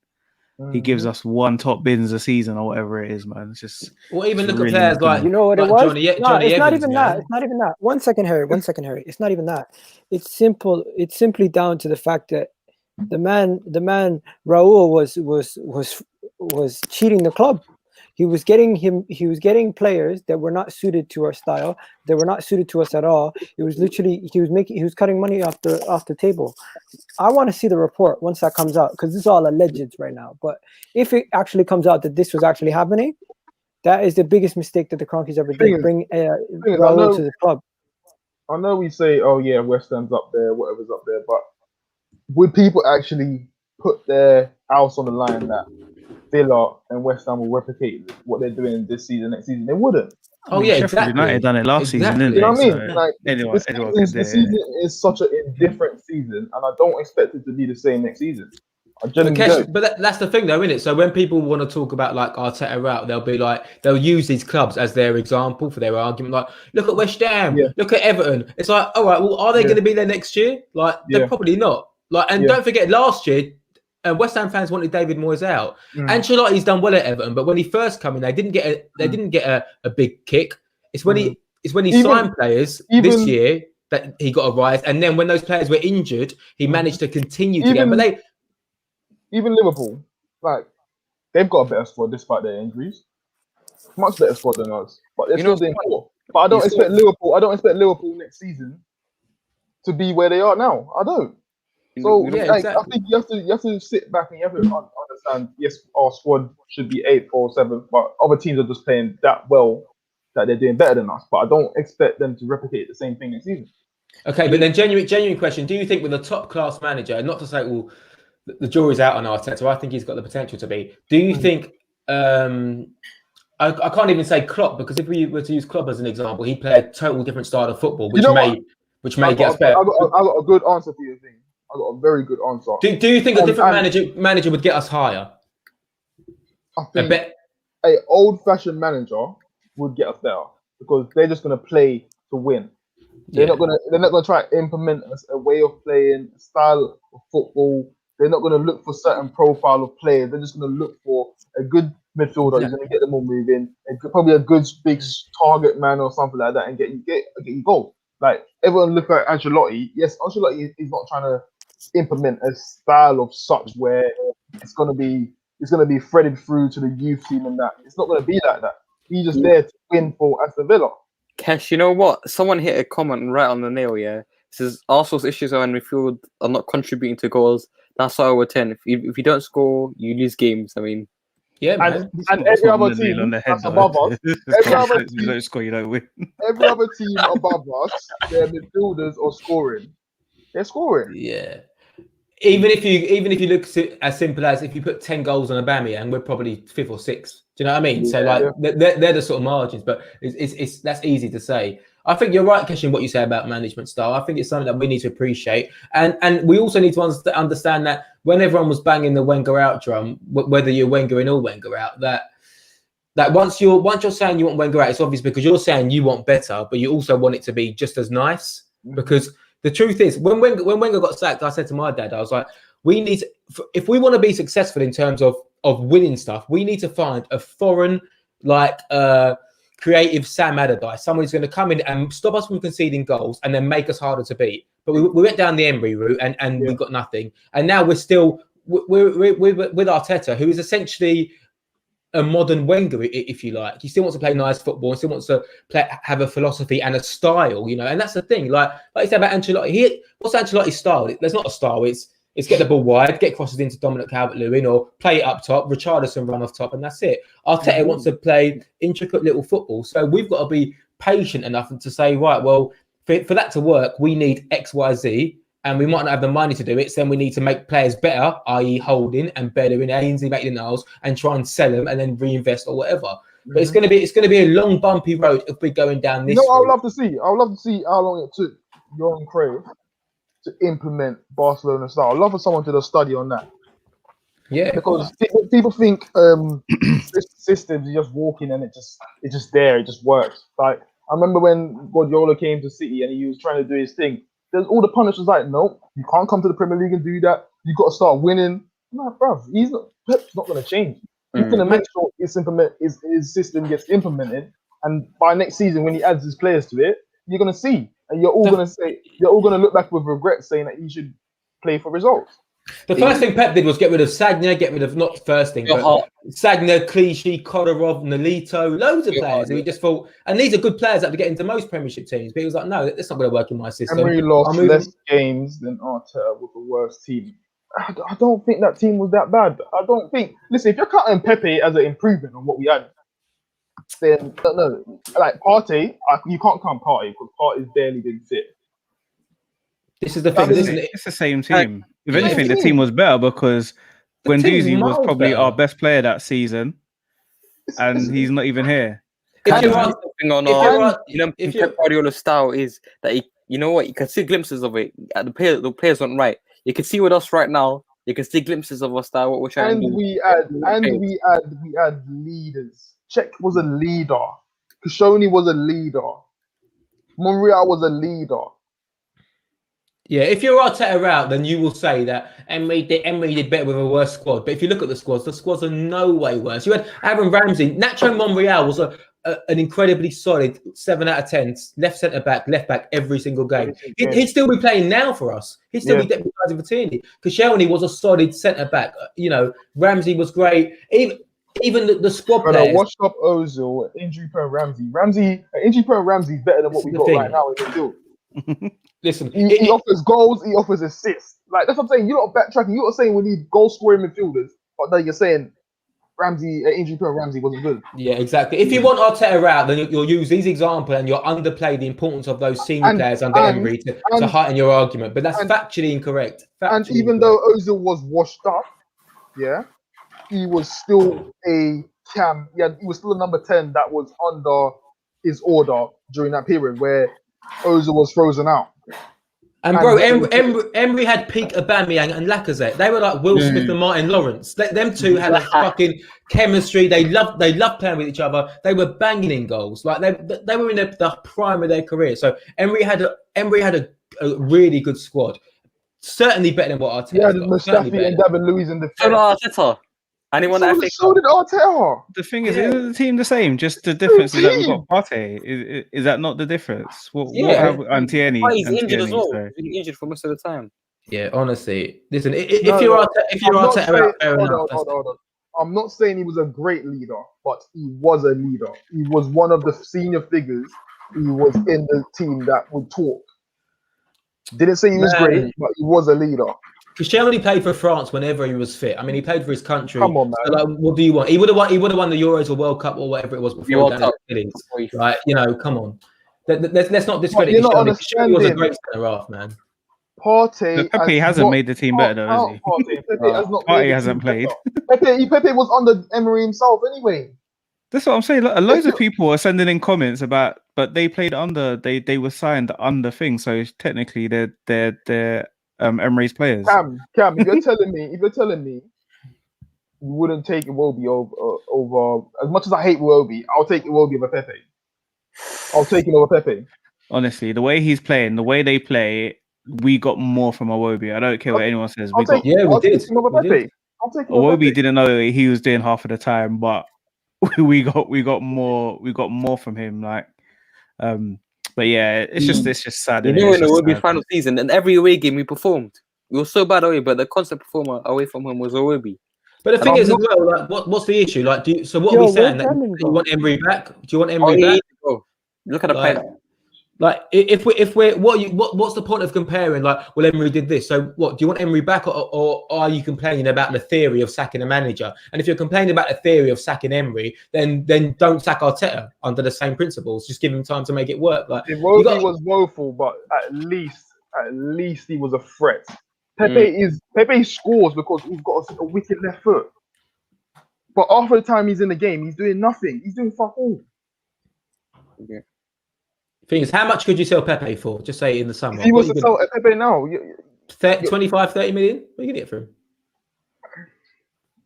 he gives us 1 top bins a season or whatever it is, man. It's just even look at players like, you know what it was? Johnny it's Evans, not even that. It's not even that. 1 second, Harry. It's not even that. It's simple. It's simply down to the fact that the man Raul was cheating the club. He was getting players that were not suited to our style. They were not suited to us at all. It was literally he was cutting money off the table. I want to see the report once that comes out, because this is all alleged right now. But if it actually comes out that this was actually happening, that is the biggest mistake that the Cronkies ever did. Bring Raul to the club. I know we say, oh yeah, West Ham's up there, whatever's up there, but would people actually put their house on the line that Villa and West Ham will replicate what they're doing this season, next season? They wouldn't. Oh yeah, Sheffield United done it last season, didn't they? You know what I mean? So like, anyone the season is such a indifferent season, and I don't expect it to be the same next season. But that's the thing, though, isn't it? So when people want to talk about like Arteta out, they'll use these clubs as their example for their argument. Like, look at West Ham, look at Everton. It's like, all right, well, are they going to be there next year? Like, they're probably not. Like, and don't forget, last year, West Ham fans wanted David Moyes out. Ancelotti's done well at Everton, but when he first came in, they didn't get a big kick. It's when he signed players this year that he got a rise, and then when those players were injured, he managed to continue to get. But even Liverpool, like, they've got a better squad despite their injuries. Much better squad than us, but they're still doing poor. But I don't expect Liverpool next season to be where they are now. I don't. So exactly. I think you have to sit back and you have to understand. Yes, our squad should be 8th or 7th, but other teams are just playing that well that they're doing better than us. But I don't expect them to replicate the same thing next season. Okay, but then genuine question: do you think with a top class manager, not to say the jury's out on Arteta, I think he's got the potential to be. Do you think? I can't even say Klopp, because if we were to use Klopp as an example, he played a total different style of football, which may get us better. I got a good answer for your thing. I got a very good answer. Do you think a different manager would get us higher? I think an old-fashioned manager would get us better, because they're just going to play to win. They're not going to try to implement a way of playing, a style of football. They're not going to look for certain profile of players. They're just going to look for a good midfielder who's going to get them all moving, and probably a good big target man or something like that, and get you goals. Like, everyone look at Ancelotti. Yes, Ancelotti is not trying to implement a style of such where it's going to be threaded through to the youth team and that. It's not going to be like that. He's just there to win for Aston Villa. Kesh, you know what? Someone hit a comment right on the nail. Yeah, it says Arsenal's issues are in midfield are not contributing to goals. That's why over 10. If you don't score, you lose games. I mean, yeah, man. And every other team that's above us, every other team, you don't score, you don't win. Every other team above us, their midfielders are scoring. They're scoring. Yeah. Even if you look as simple as if you put 10 goals on Aubameyang, we're probably 5th or 6th. Do you know what I mean? They're the sort of margins, but it's that's easy to say. I think you're right, Kesh, in what you say about management style. I think it's something that we need to appreciate, and we also need to understand that when everyone was banging the Wenger out drum, whether you're Wenger in or Wenger out, that once you're saying you want Wenger out, it's obvious because you're saying you want better, but you also want it to be just as nice. Because the truth is, when Wenger got sacked, I said to my dad, I was like, if we want to be successful in terms of winning stuff, we need to find a foreign, creative Sam Allardyce, someone who's going to come in and stop us from conceding goals and then make us harder to beat. But we went down the Emery route and we got nothing. And now we're with Arteta, who is essentially a modern Wenger, if you like. He still wants to play nice football, and still wants to have a philosophy and a style, you know. And that's the thing. Like you said about Ancelotti, what's Ancelotti's style? There's not a style. It's get the ball wide, get crosses into Dominic Calvert-Lewin, or play it up top, Richarlison run off top, and that's it. Arteta wants to play intricate little football. So we've got to be patient enough to say, right, well, for that to work, we need X, Y, Z, and we might not have the money to do it. So then we need to make players better, i.e. Holding and Bellerín, Ainsley, Maitland-Niles, and try and sell them and then reinvest or whatever. But it's going to be a long, bumpy road if we're going down this. You know what I would love to see? I would love to see how long it took Johan Cruyff to implement Barcelona style. I'd love for someone to do a study on that. Yeah, because people think this system is just walking and it's just there, it just works. Like, I remember when Guardiola came to City and he was trying to do his thing. There's all the pundits was like, no, you can't come to the Premier League and do that. You got to start winning. I'm like, bruv, Pep's not going to change. He's going to make sure his system gets implemented, and by next season when he adds his players to it, you're going to see. And you're all going to look back with regret saying that he should play for results. The first thing Pep did was get rid of Sagna, not the first thing, but Sagna, Clichy, Kolarov, Nolito, loads of players who he just thought, and these are good players that would get into most Premiership teams, but he was like, no, that's not going to work in my system. Emery lost less games than Arteta with the worst team. I don't think that team was that bad. I don't think. Listen, if you're counting Pepe as an improvement on what we had, then no, like Partey, you can't count Partey because Partey's barely been fit. This is the thing, isn't it? It's the same team. If anything, the team was better because Guendouzi was probably our best player that season, and he's not even here. Pep Guardiola's style is that you know what, you can see glimpses of it. The players aren't right. You can see with us right now, You can see glimpses of our style, what we're trying And to do. we had leaders. Czech was a leader. Koscielny was a leader. Monreal was a leader. Yeah, if you're Arteta out, then you will say that Emery did better with a worse squad. But if you look at the squads are no way worse. You had Aaron Ramsey, Nacho Monreal was an incredibly solid 7 out of 10 left centre back, left back every single game. He'd still be playing now for us. He'd still be deputising for Tierney. Koscielny was a solid centre back. You know, Ramsey was great. Even the squad players. Washed up Ozil, injury prone Ramsey. Injury prone Ramsey is better than what we got right now in the field. Listen, he offers goals, he offers assists. Like, that's what I'm saying. You're not backtracking. You're not saying we need goal scoring midfielders, but then you're saying Ramsey, injury prone Ramsey wasn't good. Yeah, exactly. If you want Arteta out, then you'll use these examples and you'll underplay the importance of those senior players under Emery to heighten your argument. But that's factually incorrect. Even though Ozil was washed up, he was still a cam. Yeah, he was still a number 10 that was under his order during that period where Ozil was frozen out. And bro, Emery had peak Aubameyang and Lacazette. They were like Will Smith and Martin Lawrence. Them two had a fucking chemistry. They loved playing with each other. They were banging in goals. Like they were in the prime of their career. So Emery had a really good squad. Certainly better than what Arteta. Yeah, Mustafi and David Luiz in the Arteta. Anyone that so did Arteta. The thing is, isn't the team the same? Just the difference is that we've got Partey. Is that not the difference? What have Tierney? He's injured as well. He's been injured for most of the time. Yeah, honestly. Listen, if you're Arteta, hold on. I'm not saying he was a great leader, but he was a leader. He was one of the senior figures. He was in the team that would talk. Didn't say he was great, but he was a leader. Koscielny played for France whenever he was fit. I mean, he played for his country. Come on, man. So, like, what do you want? He would have won the Euros or World Cup or whatever it was before. Right? You know, come on. Let's not discredit Koscielny. Koscielny was a great centre half, man. Pepe hasn't made the team better, though, has he? Partey hasn't played. Pepe was under Emery himself anyway. That's what I'm saying. Loads of people are sending in comments about, but they played under. They were signed under things, so technically they're Emery's players. Cam, if you're telling me you wouldn't take Iwobi over as much as I hate Iwobi, I'll take Iwobi over Pepe. I'll take him over Pepe. Honestly, the way he's playing, the way they play, we got more from Iwobi. I don't care what anyone says. We did. I'll take him over Pepe. Iwobi didn't know he was doing half of the time, but we got more from him. Like, but yeah, it's just sad. You know, in the Iwobi's final season, and every away game we performed. We were so bad away, but the constant performer away from him was Iwobi. But the thing is, as well, like, what's the issue? Like, what are we saying? That you want Emery back? Do you want Emery back? Look at the player. Like, if we're what's the point of comparing? Like, well, Emery did this, so what? Do you want Emery back, or are you complaining about the theory of sacking a manager? And if you're complaining about the theory of sacking Emery, then don't sack Arteta under the same principles. Just give him time to make it work. Like, Iwobi was woeful, but at least he was a threat. Pepe scores because he's got a wicked left foot. But after the time he's in the game, he's doing nothing. He's doing fuck all. Yeah. Thing is, how much could you sell Pepe for? Just say in the summer. If he was to sell Pepe now, 25, 30 million? What are you gonna get for him?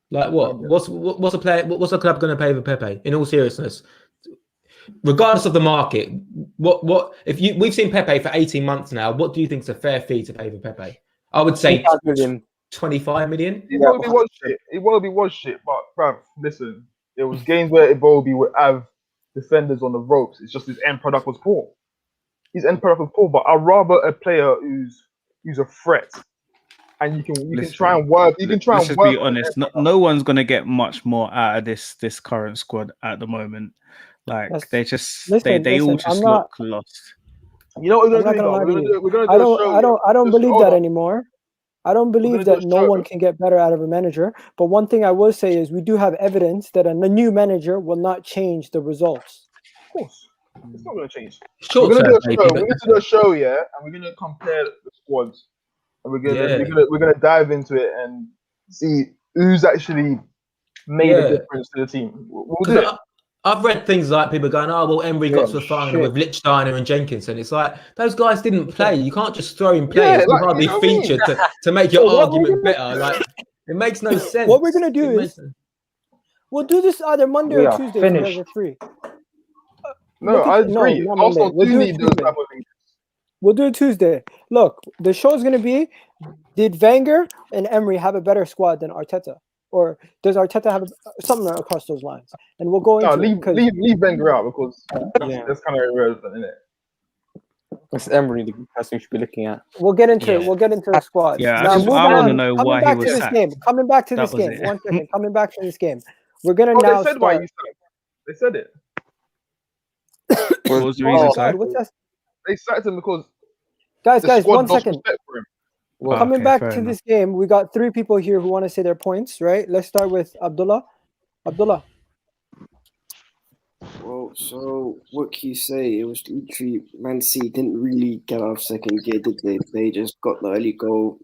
Like what? What's a player? What's a club going to pay for Pepe? In all seriousness, regardless of the market, what if we've seen Pepe for 18 months now? What do you think is a fair fee to pay for Pepe? I would say 25 million. Iwobi was shit. Iwobi was shit, but bruv, listen, there was games where Iwobi would have defenders on the ropes. It's just his end product was poor. But I'd rather a player who's a threat, and you can try and work. You can try and work. Be honest, no one's gonna get much more out of this current squad at the moment. Like they all just look lost. You know what we're gonna do? I don't believe that anymore. I don't believe that no one can get better out of a manager. But one thing I will say is we do have evidence that a new manager will not change the results. Of course. It's not going to change. Sure, we're going to do a show, yeah, and we're going to compare the squads. And we're going to dive into it and see who's actually made a difference to the team. I've read things like people going, "Oh, well, Emery got to the Yeah, final shit. with Lichtsteiner and Jenkinson." It's like those guys didn't play. You can't just throw in players who like, hardly you know what I mean? featured to make your So what we're argument gonna- better. Like it makes no sense. What we're gonna do It is makes- we'll do this either Monday We or are Tuesday if you finished. guys are free. No, Look at- I no, agree. not Arsenal Monday. We'll do do it need those Tuesday. type of things. We'll do it Tuesday. Look, the show's gonna be: did Wenger and Emery have a better squad than Arteta, or does Arteta have something across those lines? And we'll go No, into it, 'cause- leave Wenger out because Yeah. that's kind of irrelevant, isn't it? It's Emery the person we should be looking at. We'll get into it. Yeah. We'll get into the squad. Yeah, Now, I moving want to on. know Coming why he back was to this sacked. game. Coming back to That this was game. it. 1 second. Coming back to this game. We're gonna Oh, now they said why start. you sacked. They said it. What was the Oh, reason? God, Sorry? what's that? They sacked him because Guys, the guys, squad 1 lost second. respect for him. Well, Coming okay, back fair to enough. this game, we got 3 people here who want to say their points, right? Let's start with Abdullah. Abdullah. Well, so what can you say? It was literally Man City didn't really get out of second gear, did they? They just got the early goal,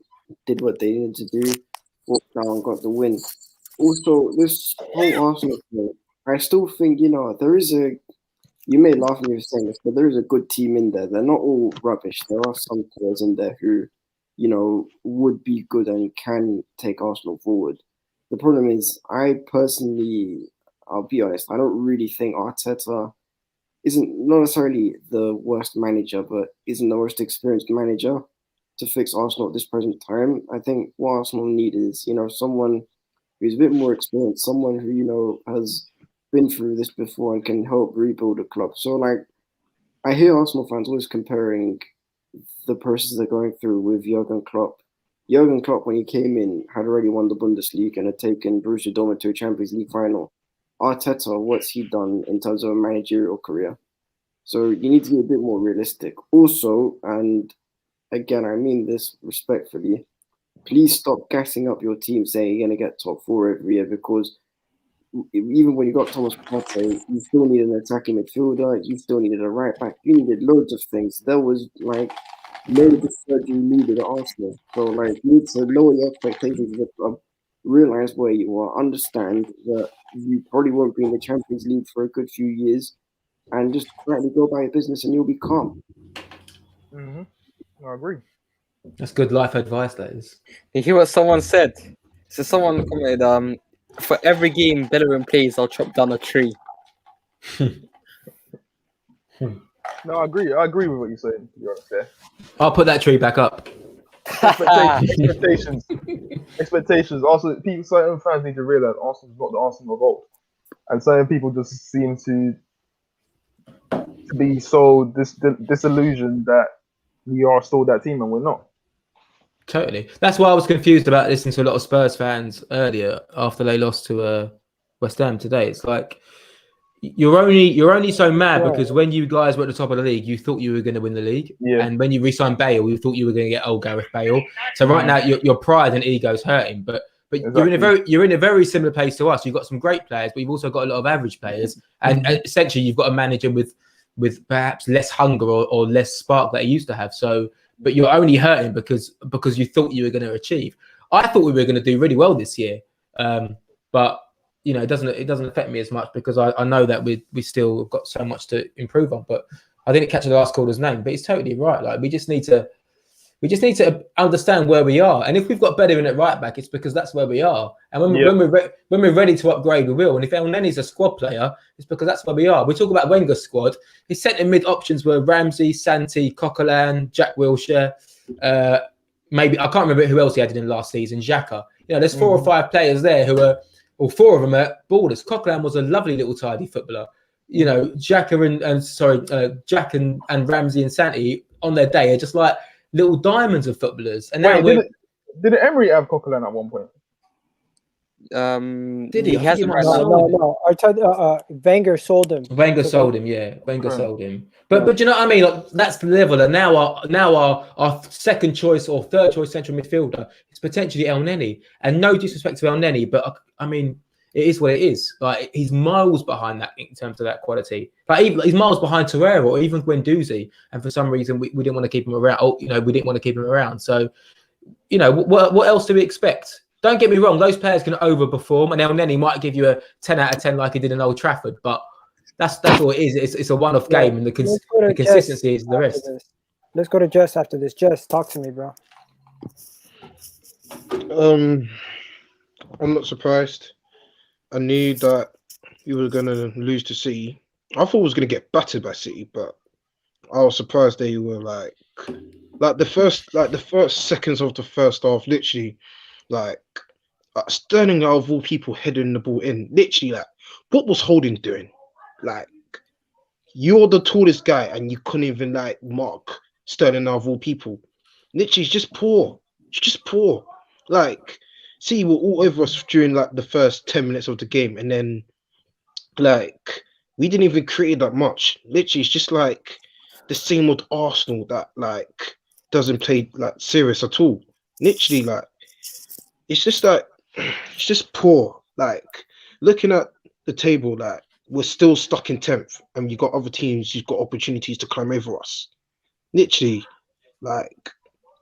did what they needed to do, walked down, got the win. Also, this whole Arsenal thing, I still think, there is a, you may laugh at me for saying this, but there is a good team in there. They're not all rubbish. There are some players in there who, would be good and can take Arsenal forward. The problem is, I personally, I'll be honest, I don't really think Arteta isn't not necessarily the worst manager, but isn't the most experienced manager to fix Arsenal at this present time. I think what Arsenal need is, someone who's a bit more experienced, someone who, has been through this before and can help rebuild a club. So, I hear Arsenal fans always comparing the process they're going through with Jurgen Klopp. Jurgen Klopp, when he came in, had already won the Bundesliga and had taken Borussia Dortmund to a Champions League final. Arteta, what's he done in terms of a managerial career? So you need to be a bit more realistic. Also, and again, I mean this respectfully, please stop gassing up your team saying you're going to get top 4 every year, because even when you got Thomas Partey, you still needed an attacking midfielder, you still needed a right back, you needed loads of things. There was loads of surgery needed at Arsenal. So you need to lower your expectations of the club, realize where you are, understand that you probably won't be in the Champions League for a good few years, and just quietly go by your business and you'll be calm. Mm-hmm. I agree. That's good life advice, that is. You hear what someone said? So someone commented, for every game Bellerin plays, I'll chop down a tree. No, I agree. I agree with what you're saying. To be honest, there. I'll put that tree back up. Expectations. Also, certain fans need to realize Arsenal's not the Arsenal of old, and certain people just seem to be so disillusioned that we are still that team and we're not. Totally. That's why I was confused about listening to a lot of Spurs fans earlier after they lost to West Ham today. It's like you're only so mad because when you guys were at the top of the league, you thought you were going to win the league, and when you re-signed Bale, you thought you were going to get old Gareth Bale. So right now, your pride and ego's hurting, but Exactly. you're in a very similar place to us. You've got some great players, but you've also got a lot of average players, and essentially you've got a manager with perhaps less hunger or less spark that he used to have. So, but you're only hurting because you thought you were going to achieve. I thought we were going to do really well this year, but it doesn't affect me as much because I know that we still have got so much to improve on. But I didn't catch the last caller's name, but he's totally right. We just need to understand where we are, and if we've got Bellerin at right back, it's because that's where we are. And when we're ready to upgrade, we will. And if Elneny's a squad player, it's because that's where we are. We talk about Wenger's squad. His centre mid options were Ramsey, Santi, Coquelin, Jack Wilshere. Maybe I can't remember who else he had in last season. Xhaka. There's 4 or 5 players there who are. Well, 4 of them are ballers. Coquelin was a lovely little tidy footballer. Jack and Ramsey and Santi on their day are just like little diamonds of footballers. And now did Emery have Coquelin at one point? Did he? He hasn't right now. No. Arteta, Wenger sold him. Wenger sold him, yeah. Sold him. But you know what I mean? That's the level. And now our second choice or third choice central midfielder is potentially Elneny. And no disrespect to Elneny, but I mean, it is what it is. He's miles behind that in terms of that quality. He's miles behind Torreira or even Guendouzi. And for some reason, we didn't want to keep him around. We didn't want to keep him around. So, what else do we expect? Don't get me wrong; those players can overperform, and Elneny might give you a 10 out of 10 like he did in Old Trafford. But That's all it is. It's a one-off game, and the consistency is the rest. Let's go to Jess after this. Jess, talk to me, bro. I'm not surprised. I knew that we were going to lose to City. I thought we was going to get battered by City, but I was surprised they were like the first seconds of the first half, literally, Sterling out of all people heading the ball in. Literally, what was Holding doing? You're the tallest guy and you couldn't even mark Sterling out of all people. Literally, it's just poor. It's just poor. See, we're all over us during the first 10 minutes of the game, and then we didn't even create that much. Literally, it's just the same old Arsenal that doesn't play serious at all. Literally, it's just poor. Looking at the table, we're still stuck in 10th, and you got other teams who've got opportunities to climb over us. Literally,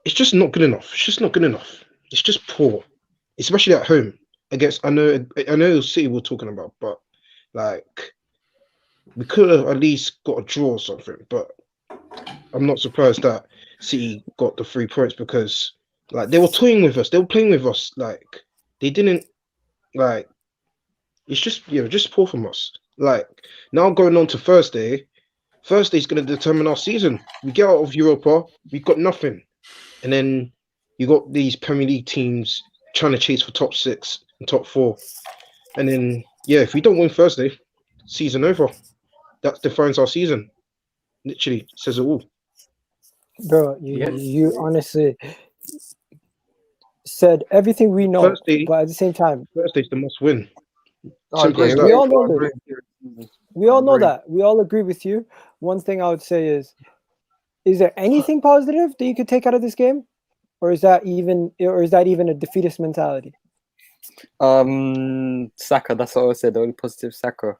it's just not good enough. It's just not good enough. It's just poor, especially at home against. I know City we're talking about, but we could have at least got a draw or something. But I'm not surprised that City got the 3 points because they were toying with us. They were playing with us. They didn't It's just poor from us. Now going on to Thursday. Thursday's going to determine our season. We get out of Europa, we've got nothing, and then you got these Premier League teams trying to chase for top 6 and top 4, and then if we don't win Thursday, season over. That defines our season. Literally says it all. Bro, you honestly said everything we know, but at the same time, Thursday's the must win. We all know that. We all know that. We all agree with you. One thing I would say is there anything positive that you could take out of this game, or is that even a defeatist mentality? Saka. That's what I said. The only positive, Saka.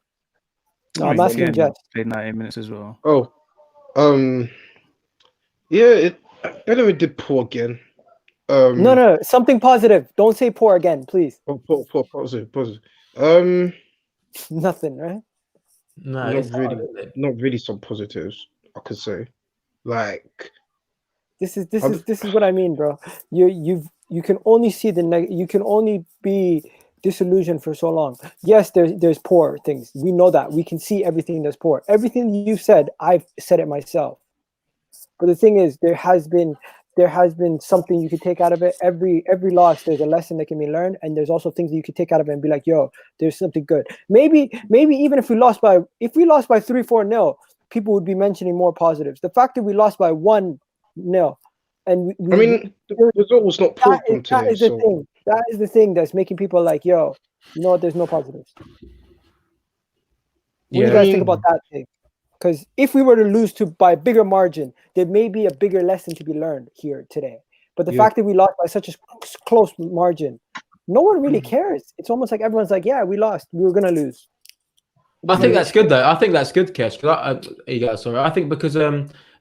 No, I'm asking Jeff. Played 90 minutes as well. Oh, Bellerín did poor again. No, something positive. Don't say poor again, please. Oh, poor, positive. Nothing, right? No, not really some positives, I could say. This is what I mean, bro. You can only see you can only be disillusioned for so long. Yes, there's poor things. We know that. We can see everything that's poor. Everything you said, I've said it myself. But the thing is, there has been something you could take out of it. Every loss, there's a lesson that can be learned, and there's also things that you could take out of it and be like, yo, there's something good. Maybe even if we lost by 3-4-0, people would be mentioning more positives. The fact that we lost by 1-0, and the result was not poor from today. That is the thing. That is the thing that's making people like, yo, you know what? There's no positives. What do you guys think about that thing? Because if we were to lose by a bigger margin, there may be a bigger lesson to be learned here today. But the fact that we lost by such a close margin, no one really cares. It's almost like everyone's like, yeah, we lost. We were going to lose. I think that's good, though. I think that's good, Kesh. I think because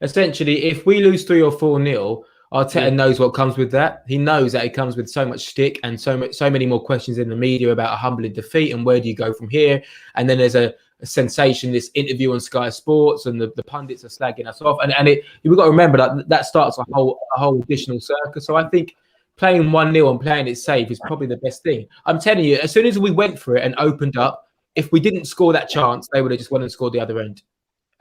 essentially, if we lose 3 or 4-0, Arteta knows what comes with that. He knows that it comes with so much stick and so many more questions in the media about a humbling defeat and where do you go from here. And then there's a sensation, this interview on Sky Sports, and the pundits are slagging us off. And we've got to remember that starts a whole additional circus. So I think playing 1-0 and playing it safe is probably the best thing. I'm telling you, as soon as we went for it and opened up, if we didn't score that chance, they would have just went and scored the other end.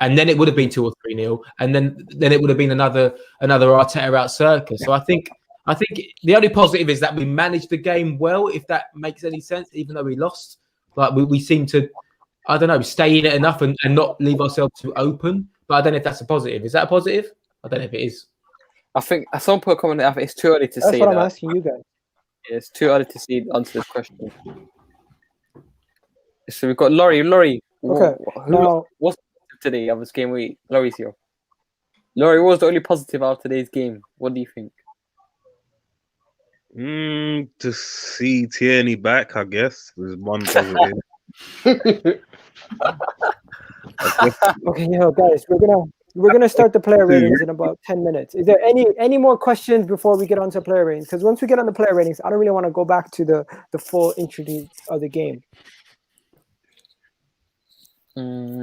And then it would have been 2 or 3-0, and then it would have been another Arteta out circus. So I think the only positive is that we managed the game well, if that makes any sense. Even though we lost, we seem to, I don't know, stay in it enough and not leave ourselves too open. But I don't know if that's a positive. Is that a positive? I don't know if it is. I think at some point, I think it's too early to say. That's what I'm asking you guys. Yeah, it's too early to see answer this question. So we've got Laurie. Laurie, okay. What's today of this game week? Laurie's here. Laurie, what was the only positive out of today's game? What do you think? To see Tierney back, I guess, was one positive. Okay, guys, we're gonna start the player ratings in about 10 minutes. Is there any more questions before we get onto player ratings? Because once we get on the player ratings, I don't really want to go back to the full introduction of the game.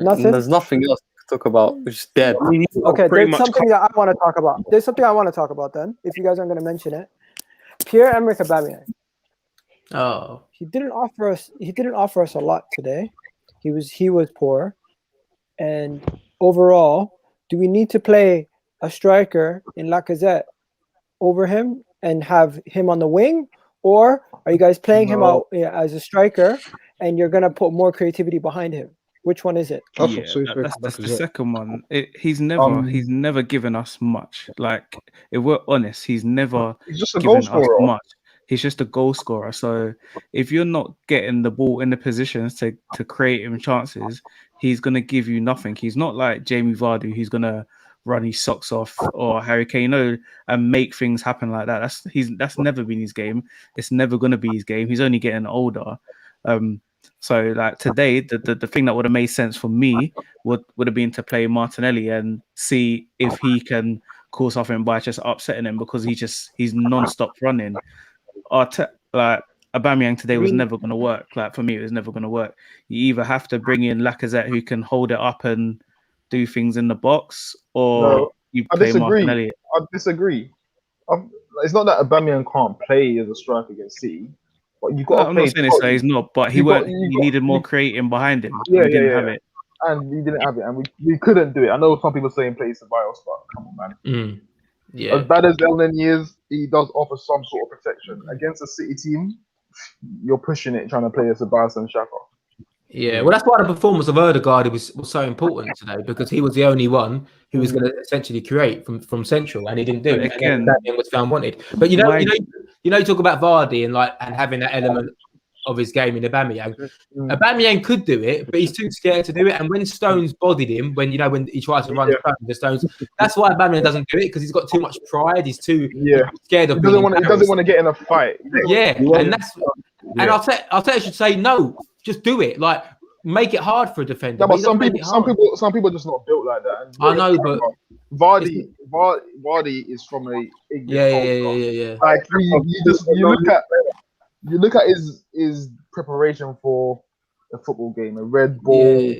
Nothing? There's nothing else to talk about. It's just dead. Okay, pretty there's much something that I want to talk about. There's something I want to talk about then, if you guys aren't going to mention it. Pierre-Emerick Aubameyang. Oh, He didn't offer us a lot today. He was poor. And overall, do we need to play a striker in Lacazette over him and have him on the wing? Or are you guys playing him out as a striker and you're going to put more creativity behind him? Which one is it? Yeah, that's the second one. He's never given us much. Like, if we're honest, he's just a given goal scorer. us much. He's just a goal scorer. So if you're not getting the ball in the positions to create him chances, he's gonna give you nothing. He's not like Jamie Vardy, who's gonna run his socks off, or Harry Kane, and make things happen like that. That's never been his game. It's never gonna be his game. He's only getting older. So like today, the thing that would have made sense for me would have been to play Martinelli and see if he can cause something by just upsetting him, because he's non-stop running. Like Aubameyang today was never going to work. Like for me, it was never going to work. You either have to bring in Lacazette, who can hold it up and do things in the box, or you play Martinelli. I disagree. It's not that Aubameyang can't play as a striker against City, but you've got to I'm play. not saying so he's not, but he needed more creating behind him. Yeah, he didn't have it. And we didn't have it, and we couldn't do it. I know some people saying play Ceballos, but come on, man. Yeah. As bad as Elneny is, he does offer some sort of protection. Against a City team, you're pushing it, trying to play as Ceballos and Xhaka. Yeah, well, that's why the performance of Ødegaard was so important today, because he was the only one who was going to essentially create from central, and he didn't do it. Again, and that was found wanted. But you talk about Vardy and having that element of his game in Aubameyang. Aubameyang could do it, but he's too scared to do it. And when Stones bodied him, when he tries to run the Stones, that's why Aubameyang doesn't do it, because he's got too much pride. He's too scared of. He doesn't want to get in a fight. And Arteta should say no. Just do it. Like, make it hard for a defender. No, but some people are just not built like that. And I know, but Vardy is from a yeah. Like you look at his preparation for a football game, a Red Bull,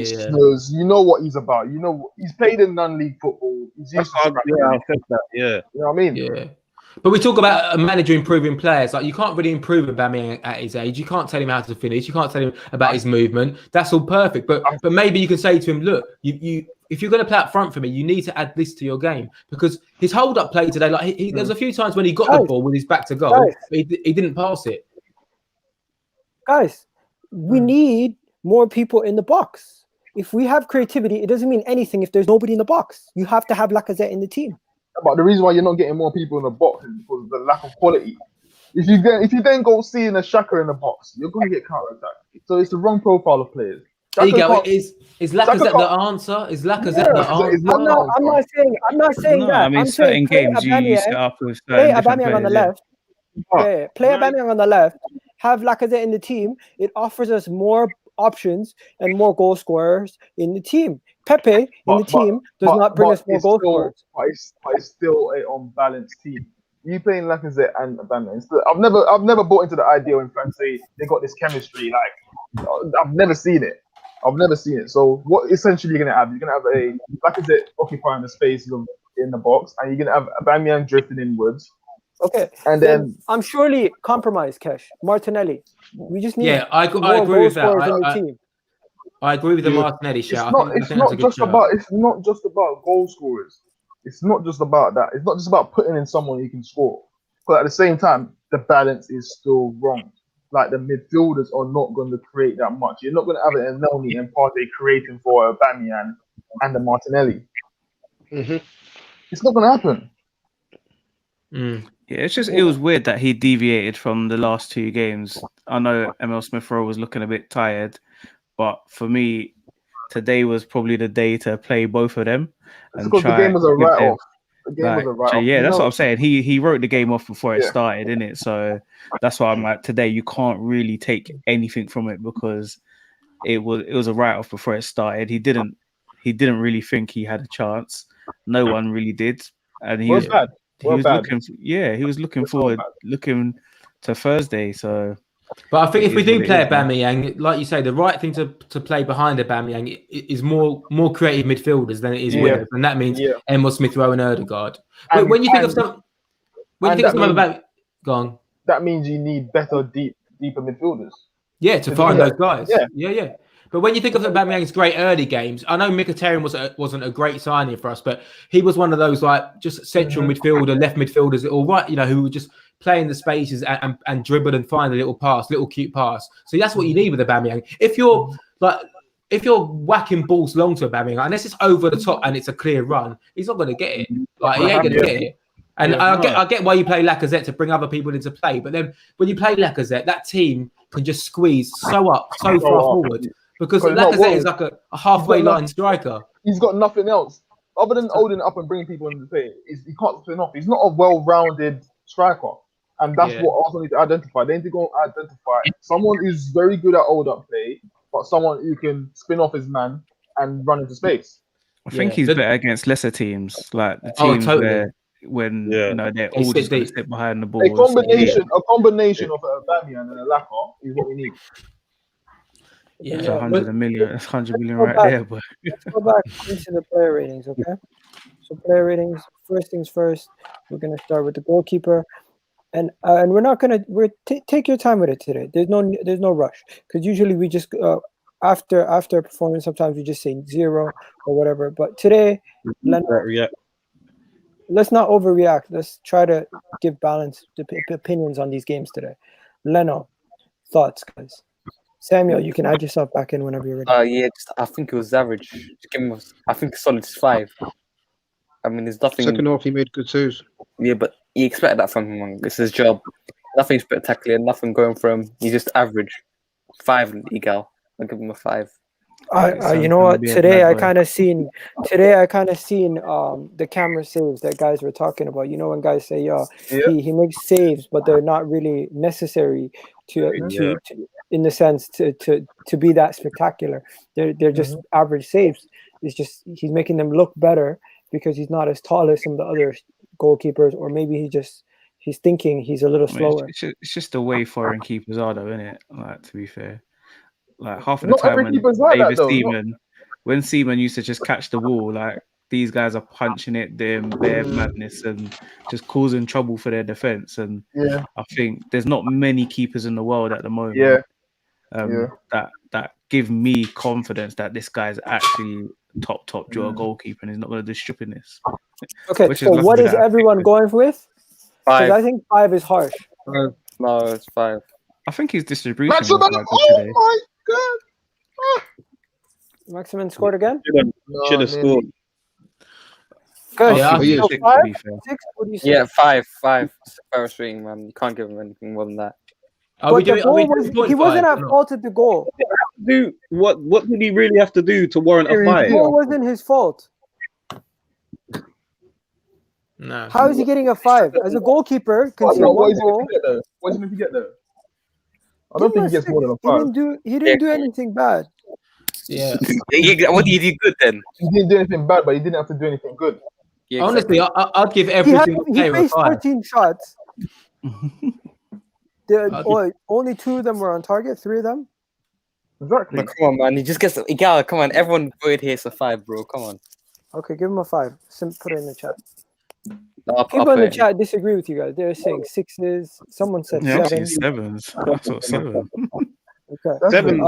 Snows. You know what he's about. You know he's played in non-league football. He's used to I said that. Yeah, you know what I mean. Yeah. But we talk about a manager improving players. Like, you can't really improve Aubameyang at his age. You can't tell him how to finish. You can't tell him about his movement. That's all perfect. But maybe you can say to him, look, you if you're going to play up front for me, you need to add this to your game, because his hold-up play today, like there's a few times when he got the ball with his back to goal, but he didn't pass it. Guys, we need more people in the box. If we have creativity, it doesn't mean anything if there's nobody in the box. You have to have Lacazette in the team. But the reason why you're not getting more people in the box is because of the lack of quality. If you then go seeing a Xhaka in the box, you're going to get counter-attacked. So it's the wrong profile of players. Ego, is Lacazette the answer? Is Lacazette the answer? I'm not saying that. I mean, certain games you set up with play Aubameyang on the left. Play Aubameyang on the left. Have Lacazette in the team. It offers us more options and more goal scorers in the team. Pepe in the team does not bring us more goal scorers. But it's still an unbalanced team. You playing Lacazette and Aubameyang. I've never bought into the idea when fans say they got this chemistry. Like, I've never seen it. So what essentially you're gonna have? You're gonna have a Lacazette occupying the space in the box, and you're gonna have Aubameyang drifting inwards. Okay, and then I'm surely compromised, Kesh. Martinelli. We just need I agree with that. I agree with the Martinelli shout. It's not just about goal scorers. It's not just about that. It's not just about putting in someone who can score. But at the same time, the balance is still wrong. Like, the midfielders are not going to create that much. You're not going to have an Elneny and Partey creating for Aubameyang and the Martinelli. It's not going to happen. Yeah, it was weird that he deviated from the last two games. I know Emile Smith Rowe was looking a bit tired, but for me, today was probably the day to play both of them. It's because the game was a write-off. Yeah, that's what I'm saying. He wrote the game off before it started, innit? So that's why I'm like, today you can't really take anything from it, because it was a write-off before it started. He didn't really think he had a chance. No one really did, and he was looking forward to Thursday. So But I think if we is do what it play is, man. Aubameyang, like you say, the right thing to play behind Aubameyang is more creative midfielders than it is wingers, and that means Emile Smith Rowe and Ødegaard. And- When you think of and- some, when you and think of that something means- about, go on. That means you need better, deeper midfielders. Yeah, to To find do those that. guys. Yeah. Yeah. But when you think of Aubameyang's great early games, I know Mkhitaryan wasn't a great signing for us, but he was one of those like just central midfielder, left midfielders, all right, who would just play in the spaces and dribble and find a little cute pass. So that's what you need with Aubameyang. If you're whacking balls long to Aubameyang, unless it's over the top and it's a clear run, he's not going to get it. Like he ain't going to get it. And I get why you play Lacazette to bring other people into play, but then when you play Lacazette, that team can just squeeze so far forward because Lacazette is like a halfway line striker. He's got nothing else other than holding up and bringing people into play. He can't spin off. He's not a well-rounded striker, and that's what Arsenal need to identify. They need to go and identify someone who's very good at hold-up play, but someone who can spin off his man and run into space. I think he's better against lesser teams, like the teams where when they're all just going to sit behind the ball. A combination of a Aubameyang and a Lacazette is what we need. It's 100 million right there. But let's go back into the player ratings, okay? So player ratings. First things first. We're gonna start with the goalkeeper, and we're not gonna take your time with it today. There's no rush because usually we just after a performance sometimes we just say 0 or whatever. But today, let's not overreact. Let's try to give balanced opinions on these games today. Leno, thoughts, guys. Samuel, you can add yourself back in whenever you're ready. I think it was average. Just give him I think solid 5. I mean, there's nothing. Second half, he made good saves. Yeah, but you expect that from him. It's his job. Nothing spectacular. Nothing going for him. He's just average. 5, Egal. I'll give him a 5. You know what? Today I kind of seen the camera saves that guys were talking about. You know when guys say, he makes saves, but they're not really necessary to in the sense to be that spectacular. They're just average saves. It's just he's making them look better because he's not as tall as some of the other goalkeepers, or maybe he's thinking he's a little slower. It's just the way foreign keepers are, though, isn't it? Like, to be fair. Like half of the time when Seaman used to just catch the ball, like these guys are punching it, doing bare madness and just causing trouble for their defense. And I think there's not many keepers in the world at the moment that give me confidence that this guy's actually top drawer goalkeeper and he's not going to do stupidness. Okay, so what is everyone going with? 5. I think 5 is harsh. No, it's 5. I think his distribution was Maximin, quite good today. my God. Maximin scored again? Should have scored. Good. Yeah, So 6, 5? to be fair. 6? What do you say? Yeah, 5. It's the first rating, man. You can't give him anything more than that. He wasn't at fault at the goal. What did he really have to do to warrant a 5? The goal wasn't his fault. No. How is he getting a 5? As a goalkeeper, What one is goal. he going to get there? I don't think he gets more than a 5. He didn't do anything bad. Yeah. What did he do good then? He didn't do anything bad, but he didn't have to do anything good. Yeah, Honestly, I'd give every single He player a faced 5. 14 shots. Only 2 of them were on target. 3 of them. Exactly. But come on, man. He just gets Egal. Come on, everyone voted here it's a 5, bro. Come on. Okay, give him a 5. Put it in the chat. No, People in the chat disagree with you guys. They're saying 6s. Someone said 7. 7s. That's what 7. Okay. 7.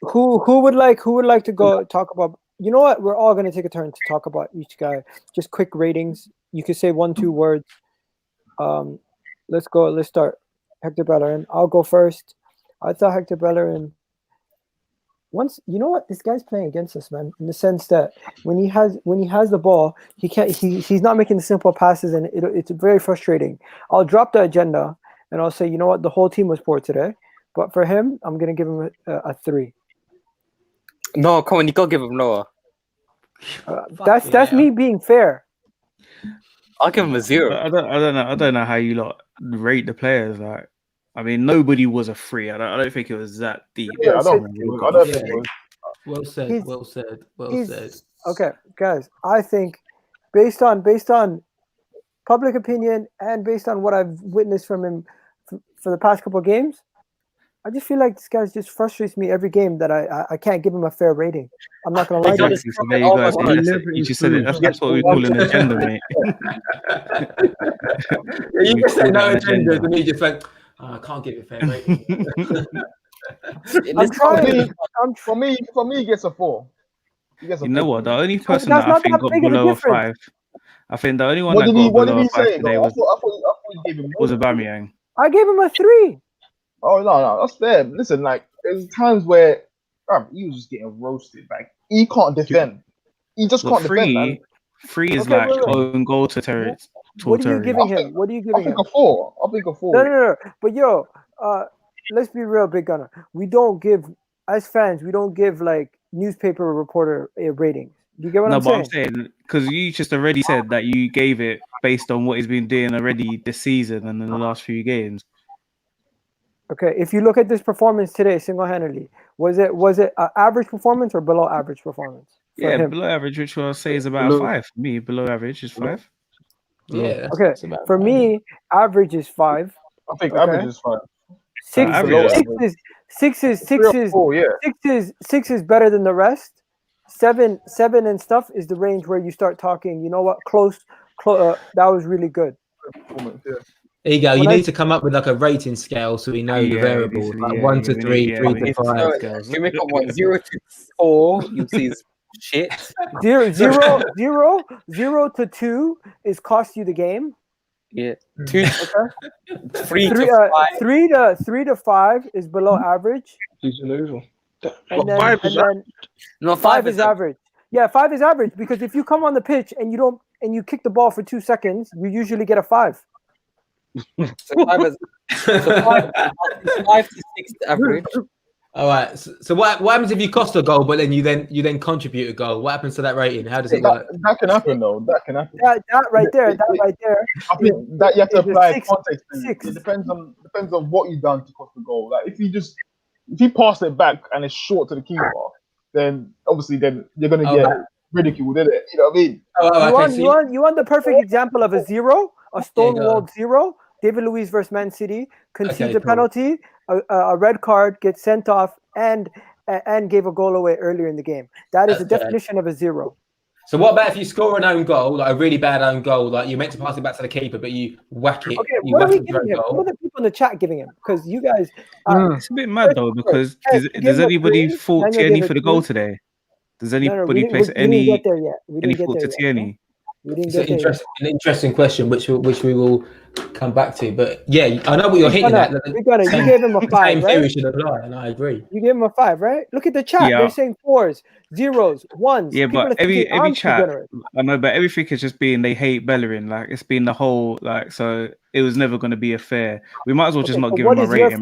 Who would like to go talk about? You know what? We're all going to take a turn to talk about each guy. Just quick ratings. You could say 1-2 words. Let's go. Let's start. Héctor Bellerín. I'll go first. I thought Héctor Bellerín. You know what? This guy's playing against us, man. In the sense that when he has the ball, he's not making the simple passes, and it's very frustrating. I'll drop the agenda and I'll say, you know what? The whole team was poor today, but for him, I'm gonna give him a 3. No, come on, you gotta give him lower. That's me being fair. I'll give him a 0. I don't know how you lot rate the players. Like, I mean, nobody was a 3. I don't think it was that deep. Yeah, I don't think it was. Well said. Okay, guys. I think based on public opinion and based on what I've witnessed from him for the past couple of games, I just feel like this guy just frustrates me every game that I can't give him a fair rating. I'm not gonna lie to you. Exactly. So there you go. So you just said it. That's what we call an agenda, mate. You just said no agenda, and he just went, oh, I can't give it a fair rating. I'm trying. For me, he gets a 4. You know what? The only person that I think got below a 5, I think the only one that got below a 5 today was Aubameyang. I gave him a 3. Oh no, that's fair. Listen, like there's times where he was just getting roasted. Like he can't defend. He just can't defend. Man. 3 is like own goal to terrace. What are you giving him? What are you giving him? I think a 4. No. But yo, let's be real, Big Gunner. We don't give, as fans, we don't give like newspaper reporter ratings. Do you get what I'm saying? No, but I'm saying because you just already said that you gave it based on what he's been doing already this season and in the last few games. Okay, if you look at this performance today, single-handedly, was it an average performance or below average performance? Yeah, below average, which I'll say is about 5. For me, below average is 5. Yeah. Okay. For me, average is 5. I think average is 5. 6 is better than the rest. 7 and stuff is the range where you start talking. You know what? Close. That was really good. Egal, you need to come up with like a rating scale so we know the variables, like 1 to 3, 3 to 5. If you make up 0 to 4, you see shit. 0 to 2 is cost you the game. Yeah. 2 okay. 3 to 5. 3 to 5 is below average. And then 5 is average. Yeah, 5 is average because if you come on the pitch and you kick the ball for 2 seconds, you usually get a 5. So 5 to 6 average. All right. So what happens if you cost a goal, but then you then contribute a goal? What happens to that rating? How does it work? That can happen though. That can happen. That right there. I think that you have to apply context. It depends on what you've done to cost the goal. Like if you pass it back and it's short to the keeper, then obviously you're gonna get ridiculed, isn't it? You know what I mean? You want the perfect example of a 0, a stonewalled 0. David Luiz versus Man City concedes a penalty, a red card, gets sent off, and gave a goal away earlier in the game. That is the definition of a 0. So what about if you score an own goal, like a really bad own goal, like you're meant to pass it back to the keeper, but you whack it? Okay, what are we giving him? What are the people in the chat giving him? Because you guys, it's a bit mad though. Because does anybody fault Tierney for the goal today? Does anybody place any fault to Tierney? It's an interesting question, which we will come back to. But yeah, I know what you're hitting at. You gave him a 5, right? Should apply, and I agree. You gave him a 5, right? Look at the chat. They're saying 4s, 0s, 1s. Yeah, but every chat, I know, but everything is just being they hate Bellerín. Like it's been the whole so it was never going to be a fair. We might as well just not give him a rating.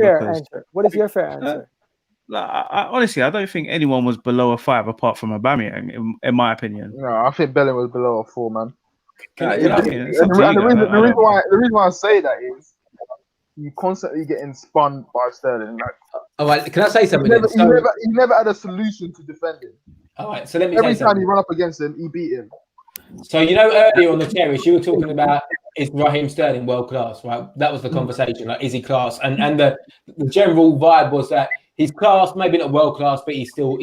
What is your fair answer? Honestly, I don't think anyone was below a 5 apart from Aubameyang, in my opinion. No, I think Bellerín was below a 4, man. The reason why I say that is you constantly getting spun by Sterling. Like, all right, can I say something? He never had a solution to defending. All right, so let me. Every time you run up against him, he beat him. So earlier on the terrace, you were talking about is Raheem Sterling world class, right? That was the conversation. Like, is he class? And the general vibe was that he's class, maybe not world class, but he's still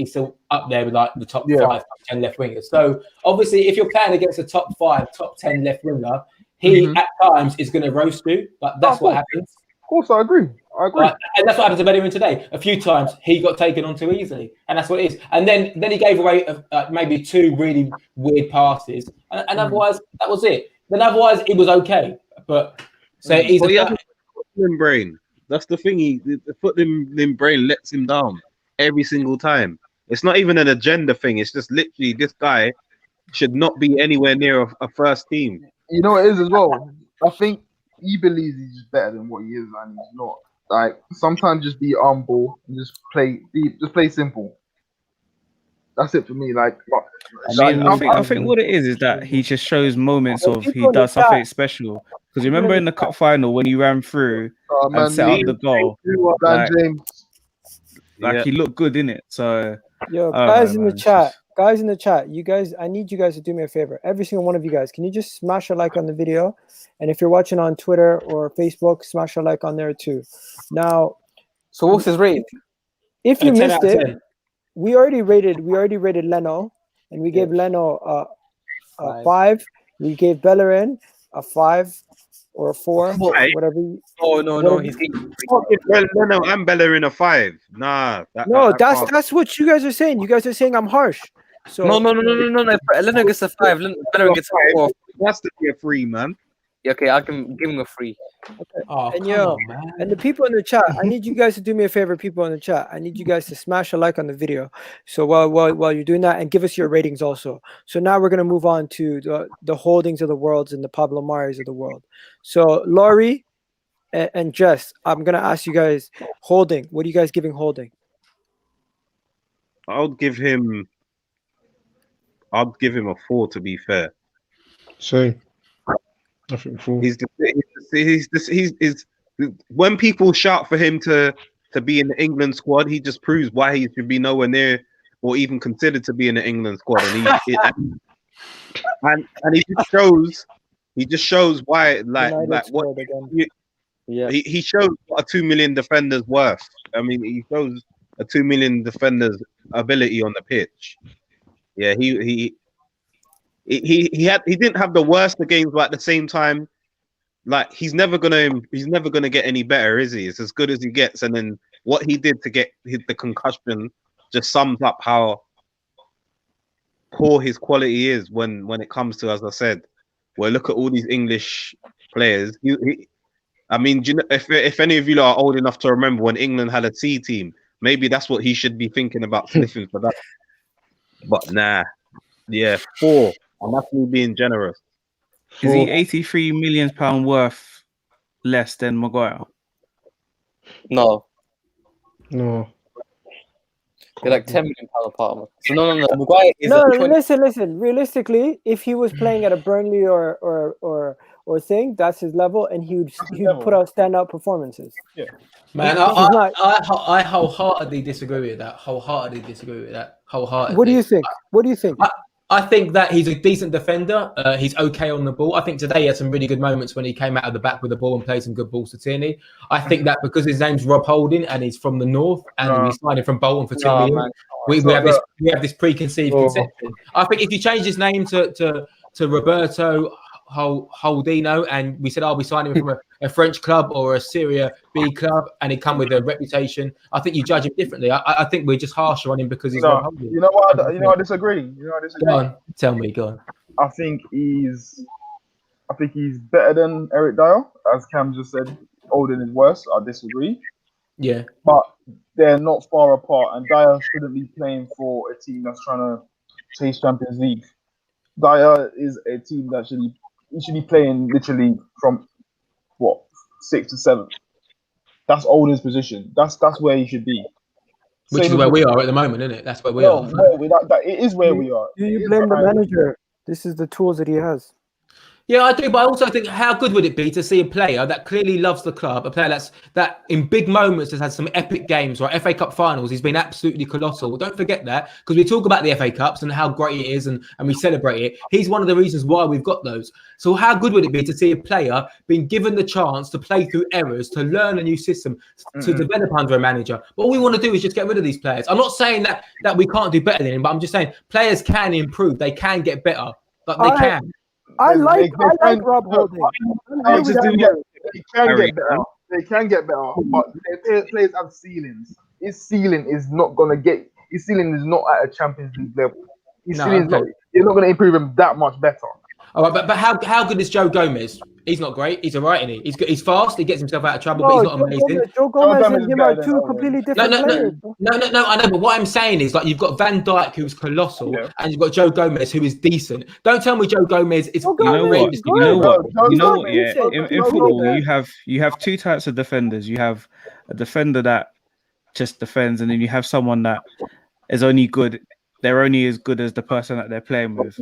up there with like the top 5, top 10 left wingers. So obviously, if you're playing against a top 5, top 10 left winger, he at times is going to roast you. But that's what happens. Of course, I agree. Right? And that's what happened to Bellerín today. A few times he got taken on too easily, and that's what it is. And then he gave away maybe 2 really weird passes, and otherwise that was it. Then otherwise it was okay. But so he's in brain. That's the thing. The foot in brain lets him down every single time. It's not even an agenda thing. It's just literally this guy should not be anywhere near a first team. You know what it is as well. I think he believes he's just better than what he is, and he's not. Like sometimes just be humble and just play simple. That's it for me. Like, I think what it is that he just shows moments of he does something special. Because remember in the cup final when he ran through and set up the goal, he looked good in it. So, guys in the chat, you guys, I need you guys to do me a favor. Every single one of you guys, can you just smash a like on the video? And if you're watching on Twitter or Facebook, smash a like on there too. Now, So what's his rating? If you 10 missed out of it, 10. we already rated Leno, and we gave Leno a 5. We gave Bellerin a 5 or a 4, whatever. Oh no, whatever. he's getting Leno and Bellerin a 5. Nah. No, can't. that's what you guys are saying. You guys are saying I'm harsh. So no. Leno gets a 5. Bellerin gets a 4. It has to be a 3, man. Yeah, okay, I can give him a 3. Oh, And come on, man. and the people in the chat, I need you guys to do me a favor. People in the chat, I need you guys to smash a like on the video. So while you're doing that, and give us your ratings also. So now we're gonna move on to the holdings of the worlds and the Pablo Maris of the world. So Laurie and Jess, I'm gonna ask you guys holding. What are you guys giving holding? I'll give him a 4, to be fair. So I think 4. He's when people shout for him to be in the England squad, he just proves why he should be nowhere near or even considered to be in the England squad. And he just shows why, like what he shows what a 2 million defender's worth. I mean, he shows a 2 million defender's ability on the pitch. Yeah, he didn't have the worst of games, but at the same time, like he's never gonna get any better, is he? It's as good as he gets. And then what he did to get the concussion just sums up how poor his quality is when it comes to, as I said, well, look at all these English players. I mean, do you know, if any of you are old enough to remember when England had a C team, maybe that's what he should be thinking about sniffing for that. But nah, yeah, 4, and that's me being generous. Is he £83 million worth less than Maguire? No. No. They're like £10 million apart. So no. Maguire is listen. Realistically, if he was playing at a Burnley or thing, that's his level, and he would put out standout performances. Yeah. Man, I wholeheartedly disagree with that. What do you think? I think that he's a decent defender. He's okay on the ball. I think today he had some really good moments when he came out of the back with the ball and played some good balls to Tierney. I think that because his name's Rob Holding and he's from the north and he's signing from Bolton for 2 million, we have this preconceived conception. I think if you change his name to Roberto Holdino, and we said, "I'll be signing him from a French club or a Serie B club," and he come with a reputation, I think you judge him differently. I think we're just harsher on him because he's not holding. You know what? I disagree. Go on, tell me. Go on. I think he's better than Eric Dyer, as Cam just said. Holden is worse. I disagree. Yeah, but they're not far apart, and Dyer shouldn't be playing for a team that's trying to chase Champions League. Dyer is a team that he should be playing literally from 6th to 7th. That's Olden's position. That's where he should be. Which is where we are at the moment, isn't it? That's where we are. It is where we are. Do you blame the manager? This is the tools that he has. Yeah, I do, but I also think how good would it be to see a player that clearly loves the club, a player that in big moments has had some epic games, right? FA Cup finals, he's been absolutely colossal. Well, don't forget that, because we talk about the FA Cups and how great it is and we celebrate it. He's one of the reasons why we've got those. So how good would it be to see a player being given the chance to play through errors, to learn a new system, to develop under a manager? But all we want to do is just get rid of these players. I'm not saying that we can't do better than him, but I'm just saying players can improve. They can get better, but they can. I like Rob Holding. They can get better, but their players have ceilings. His ceiling is not at a Champions League level. You're not gonna improve him that much better. All right, but how good is Joe Gomez? He's not great. He's all right, isn't he? He's good. He's fast. He gets himself out of trouble, but he's not amazing. Joe Gomez and him are two completely different players. No. I know, but what I'm saying is, like, you've got Van Dijk, who's colossal, and you've got Joe Gomez, who is decent. Don't tell me Joe Gomez is. You know what? Yeah, in football, you have two types of defenders. You have a defender that just defends, and then you have someone that is only good. They're only as good as the person that they're playing with.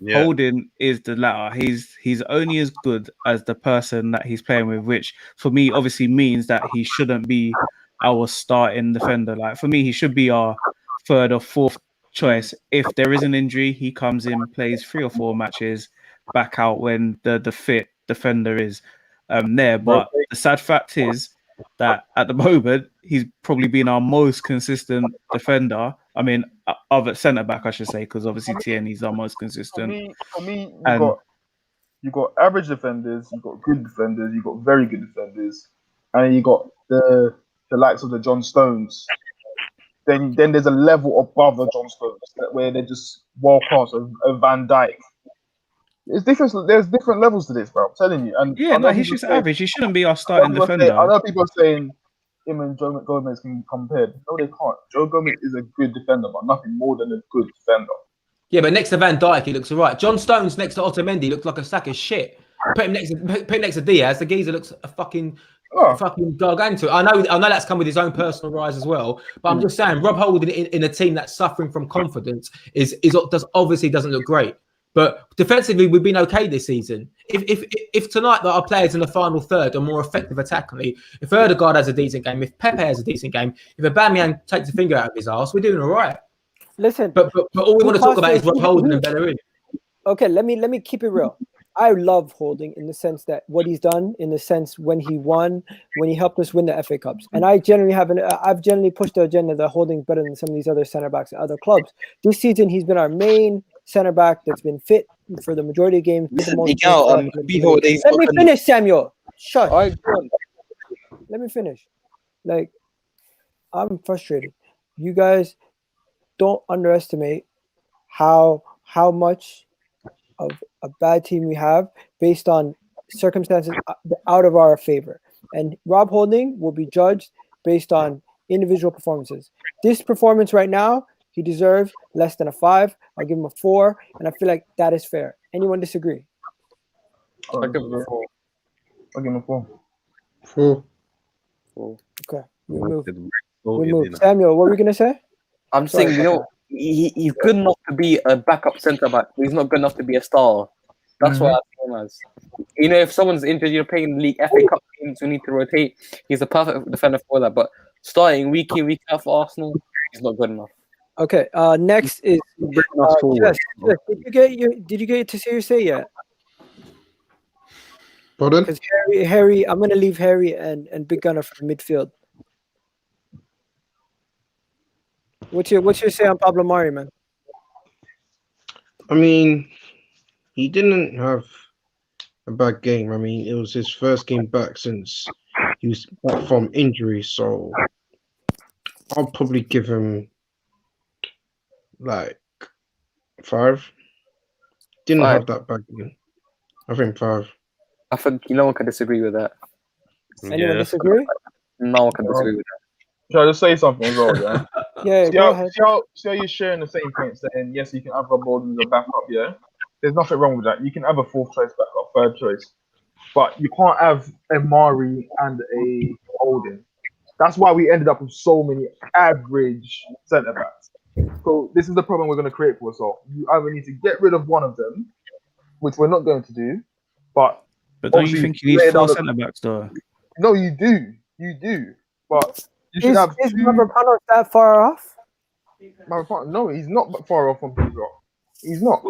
Yeah. Holding is the latter. He's only as good as the person that he's playing with, which for me obviously means that he shouldn't be our starting defender. Like, for me, he should be our third or fourth choice. If there is an injury, he comes in, plays 3 or 4 matches, back out when the fit defender is there. But the sad fact is that at the moment he's probably been our most consistent defender. I mean, other centre back, I should say, because obviously Tierney's our most consistent. For me, And- you got average defenders, you got good defenders, you got very good defenders, and you got the likes of the John Stones. Then there's a level above the John Stones where they're just world class, a Van Dijk. There's different levels to this, bro. I'm telling you. And Yeah, no, he's just average. He shouldn't be our starting defender. I know people are saying him and Joe Gomez can compare. No, they can't. Joe Gomez is a good defender, but nothing more than a good defender. Yeah, but next to Van Dijk, he looks all right. John Stones next to Otamendi looks like a sack of shit. Put him next to Diaz. The geezer looks a fucking gargantuan. I know that's come with his own personal rise as well. But I'm just saying, Rob Holding in a team that's suffering from confidence obviously doesn't look great. But defensively, we've been okay this season. If tonight that our players in the final third are more effective attackingly, if Ødegaard has a decent game, if Pépé has a decent game, if Aubameyang takes a finger out of his arse, we're doing all right. Listen, but all we want to talk about is Rob Holding and Bellerín. Okay, let me keep it real. I love Holding in the sense that what he's done, in the sense when he helped us win the FA Cups, and I've generally pushed the agenda that Holding's better than some of these other centre backs at other clubs. This season, he's been our main centre back that's been fit for the majority of games. Let me finish, Samuel. Shut. Let me finish. Like, I'm frustrated. You guys don't underestimate how much of a bad team we have based on circumstances out of our favor. And Rob Holding will be judged based on individual performances. This performance right now, he deserves less than a 5. I'll give him a 4, and I feel like that is fair. Anyone disagree? I'll give him a 4. I'll give him a 4. 4. Okay, we move. Samuel, what were we going to say? I'm just saying, he's good enough to be a backup centre back, but he's not good enough to be a star. That's what I see him as. If someone's injured, you're playing the league FA Cup games, we need to rotate. He's a perfect defender for that. But starting week in, week out for Arsenal, he's not good enough. Okay. Next is Jess, did you get to see your say yet? Pardon? Because Harry, I'm gonna leave Harry and Big Gunner for midfield. What's your say on Pablo Marí, man? I mean, he didn't have a bad game. I mean, it was his first game back since he was back from injury, so I'll probably give him like 5. Didn't have that bad game. I think 5. I think no one can disagree with that. Anyone disagree? No one can disagree with that. Shall I just say something as well, yeah? Yeah, go ahead. See how you're sharing the same point, saying, yes, you can have Rob Holding as a backup, yeah? There's nothing wrong with that. You can have a 4th choice backup, 3rd choice. But you can't have a Marí and a Holding. That's why we ended up with so many average centre-backs. So this is the problem we're going to create for ourselves. You either need to get rid of one of them, which we're not going to do, but don't you think you need 4 centre-backs, though? No, you do. You do. But you should have Is Mavropanos that far off? No, he's not far off from Pedro. He's not.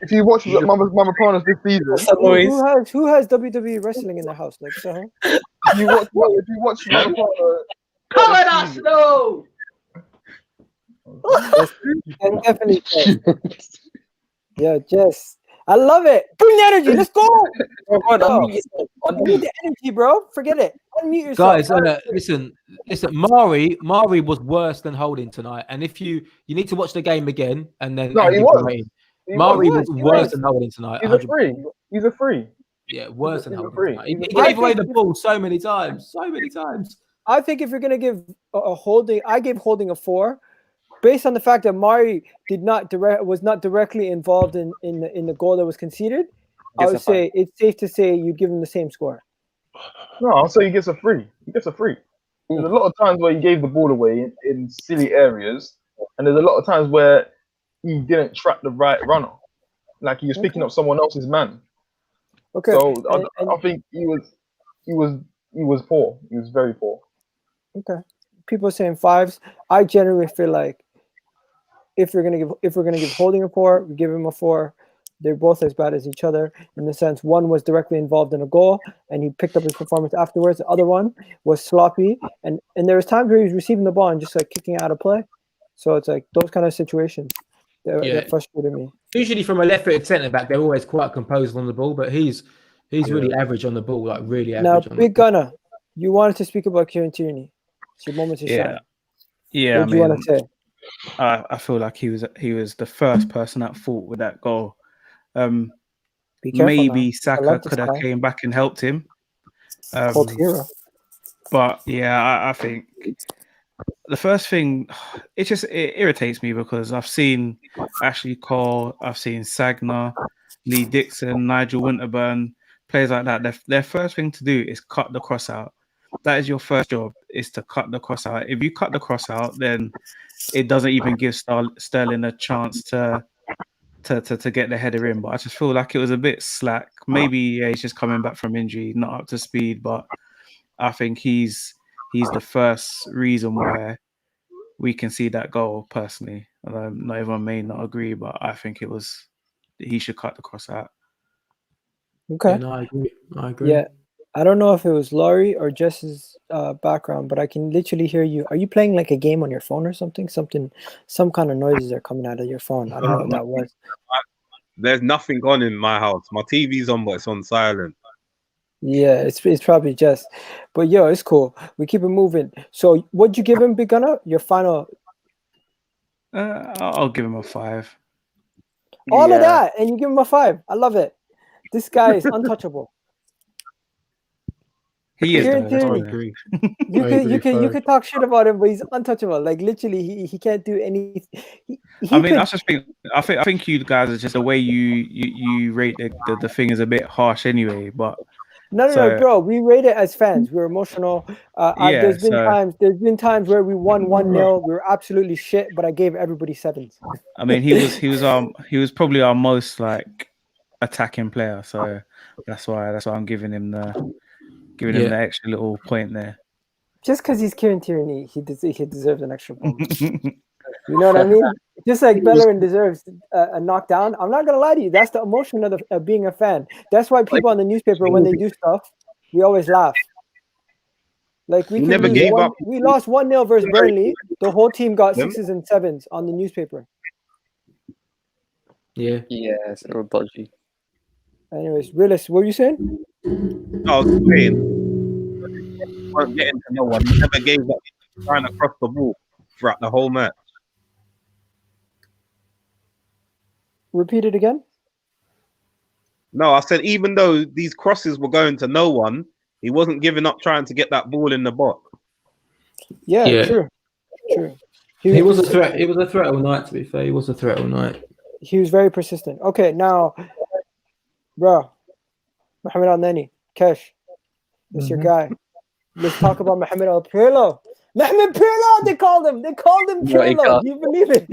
If you watch Mavropanos this season, who has WWE wrestling in their house? Like, what the hell? if you watch Mavropanos, Come at us, no! Definitely. Yeah, Jess. I love it. Bring the energy. Let's go. Unmute the energy, bro. Forget it. Unmute yourself. Guys, listen. Marí was worse than Holding tonight. And if you need to watch the game again and then he was. Marí was worse than Holding tonight. He's a free. Yeah, worse than Holding tonight. He gave away the ball so many times. I think if you're gonna give a Holding, I gave Holding a 4. Based on the fact that Marí was not directly involved in the goal that was conceded, I would say it's safe to say you'd give him the same score. No, I'll say he gets a 3. There's a lot of times where he gave the ball away in silly areas, and there's a lot of times where he didn't track the right runner, like he was picking up someone else's man. Okay. So I think he was poor. He was very poor. Okay. People are saying 5s. I generally feel like if we're gonna give Holding a 4, we give him a 4. they're both as bad as each other in the sense one was directly involved in a goal and he picked up his performance afterwards. The other one was sloppy, and there was times where he was receiving the ball and just like kicking it out of play. So it's like those kind of situations that frustrated me. Usually from a left-footed centre-back, they're always quite composed on the ball, but he's really average on the ball, like really average. Now, Big Gunner, you wanted to speak about Kieran Tierney. It's your moment to shine. Yeah. What do you want to say? I feel like he was the first person at fault with that goal. Maybe Saka could have came back and helped him. Hero. But yeah, I think the first thing, it irritates me because I've seen Ashley Cole, I've seen Sagna, Lee Dixon, Nigel Winterburn, players like that. Their first thing to do is cut the cross out. That is your first job, is to cut the cross out. If you cut the cross out, then it doesn't even give Sterling a chance to get the header in. But I just feel like it was a bit slack. Maybe he's just coming back from injury, not up to speed. But I think he's the first reason why we can see that goal. Personally, not everyone may not agree, but I think he should cut the cross out. Okay, Yeah, no, I agree. Yeah, I don't know if it was Laurie or Jess's background, but I can literally hear you. Are you playing like a game on your phone or something? Some kind of noises are coming out of your phone. I don't know what that was. There's nothing on in my house. My TV's on, but it's on silent. Yeah, it's probably Jess. But yo, it's cool. We keep it moving. So what'd you give him, Big Gunner? Your final? I'll give him a 5. All of that, and you give him a 5. I love it. This guy is untouchable. He is. I agree. You could talk shit about him, but he's untouchable. Like literally, he can't do anything. I just think I think you guys are just the way you rate the thing is a bit harsh anyway. But no, bro. We rate it as fans. We're emotional. There's been times where we won 1-0. We were absolutely shit, but I gave everybody 7s. I mean, he was probably our most like attacking player. So that's why I'm giving him the extra little point there. Just because he's Kieran Tierney, he deserves an extra point. You know what I mean? Just like Bellerin deserves a knockdown. I'm not gonna lie to you. That's the emotion of being a fan. That's why people on the newspaper, when they do stuff, we always laugh. Like we lost 1-0 versus Burnley. The whole team got 6s and 7s on the newspaper. Yeah, it's a little dodgy. Anyways, Willis, what were you saying? I was saying, you weren't getting to no one. You never gave up trying to cross the ball throughout the whole match. Repeat it again. No, I said even though these crosses were going to no one, he wasn't giving up trying to get that ball in the box. Yeah. True. He was a threat. He was a threat all night. To be fair, he was a threat all night. He was very persistent. Okay, now, bro, Mohamed Elneny, Kesh, this your guy. Let's talk about Mohamed El Pirlo. Mohamed Pirlo, they called him Pirlo. You believe it?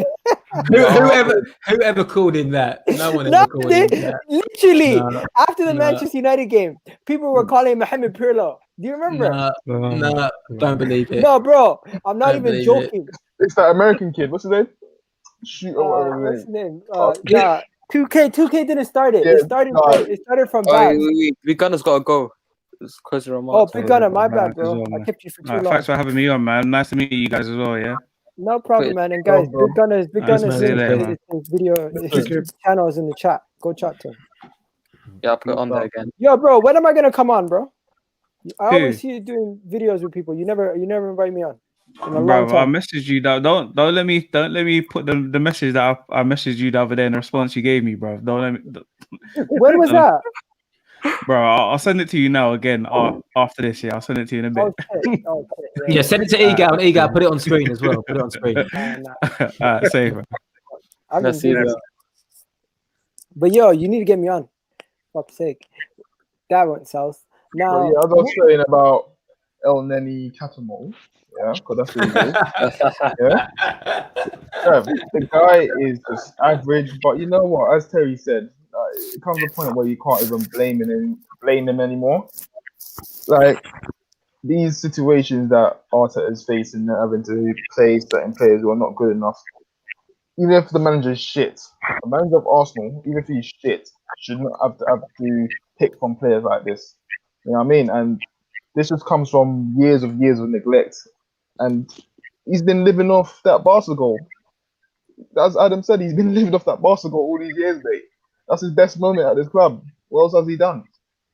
Whoever called him that? No one ever called him that. Literally, after the Manchester United game, people were calling him Mohamed Pirlo. Do you remember? No, don't believe it. No, bro, I'm not even joking. It's that American kid. What's his name? What's his name? 2K didn't start it. It started from Babs. Big Gunner's got to go. It's closing remarks. Big Gunner, my bad, bro. I kept you for too long. Thanks for having me on, man. Nice to meet you guys as well, yeah? No problem, man. And guys, Big Gunner's his video, his channel is in the chat. Go chat to him. Yeah, I'll put it on there again. Yo, bro, when am I gonna come on, bro? I always see you doing videos with people. You never invite me on. Bro, I messaged you. Don't let me put the message that I messaged you the other day in the response you gave me, bro. Don't let me. When was that? Bro, I'll send it to you now again after this. Yeah, I'll send it to you in a bit. Okay. Yeah, send it to Egal. And Egal, put it on screen as well. Put it on screen. Safe. Let's see that. But yo, you need to get me on. Fuck's sake, that went south. Now, I was saying about Elneny Catamol. Yeah, because that's what he is. Yeah, the guy is just average, but you know what? As Terry said, it comes to a point where you can't even blame him anymore. Like these situations that Arteta is facing, having to play certain players who are not good enough. even if the manager is shit, the manager of Arsenal, even if he's shit, should not have to pick from players like this. You know what I mean? And this just comes from years of neglect. And he's been living off that Barca goal. As Adam said, he's been living off that Barca goal all these years, mate. That's his best moment at this club. What else has he done?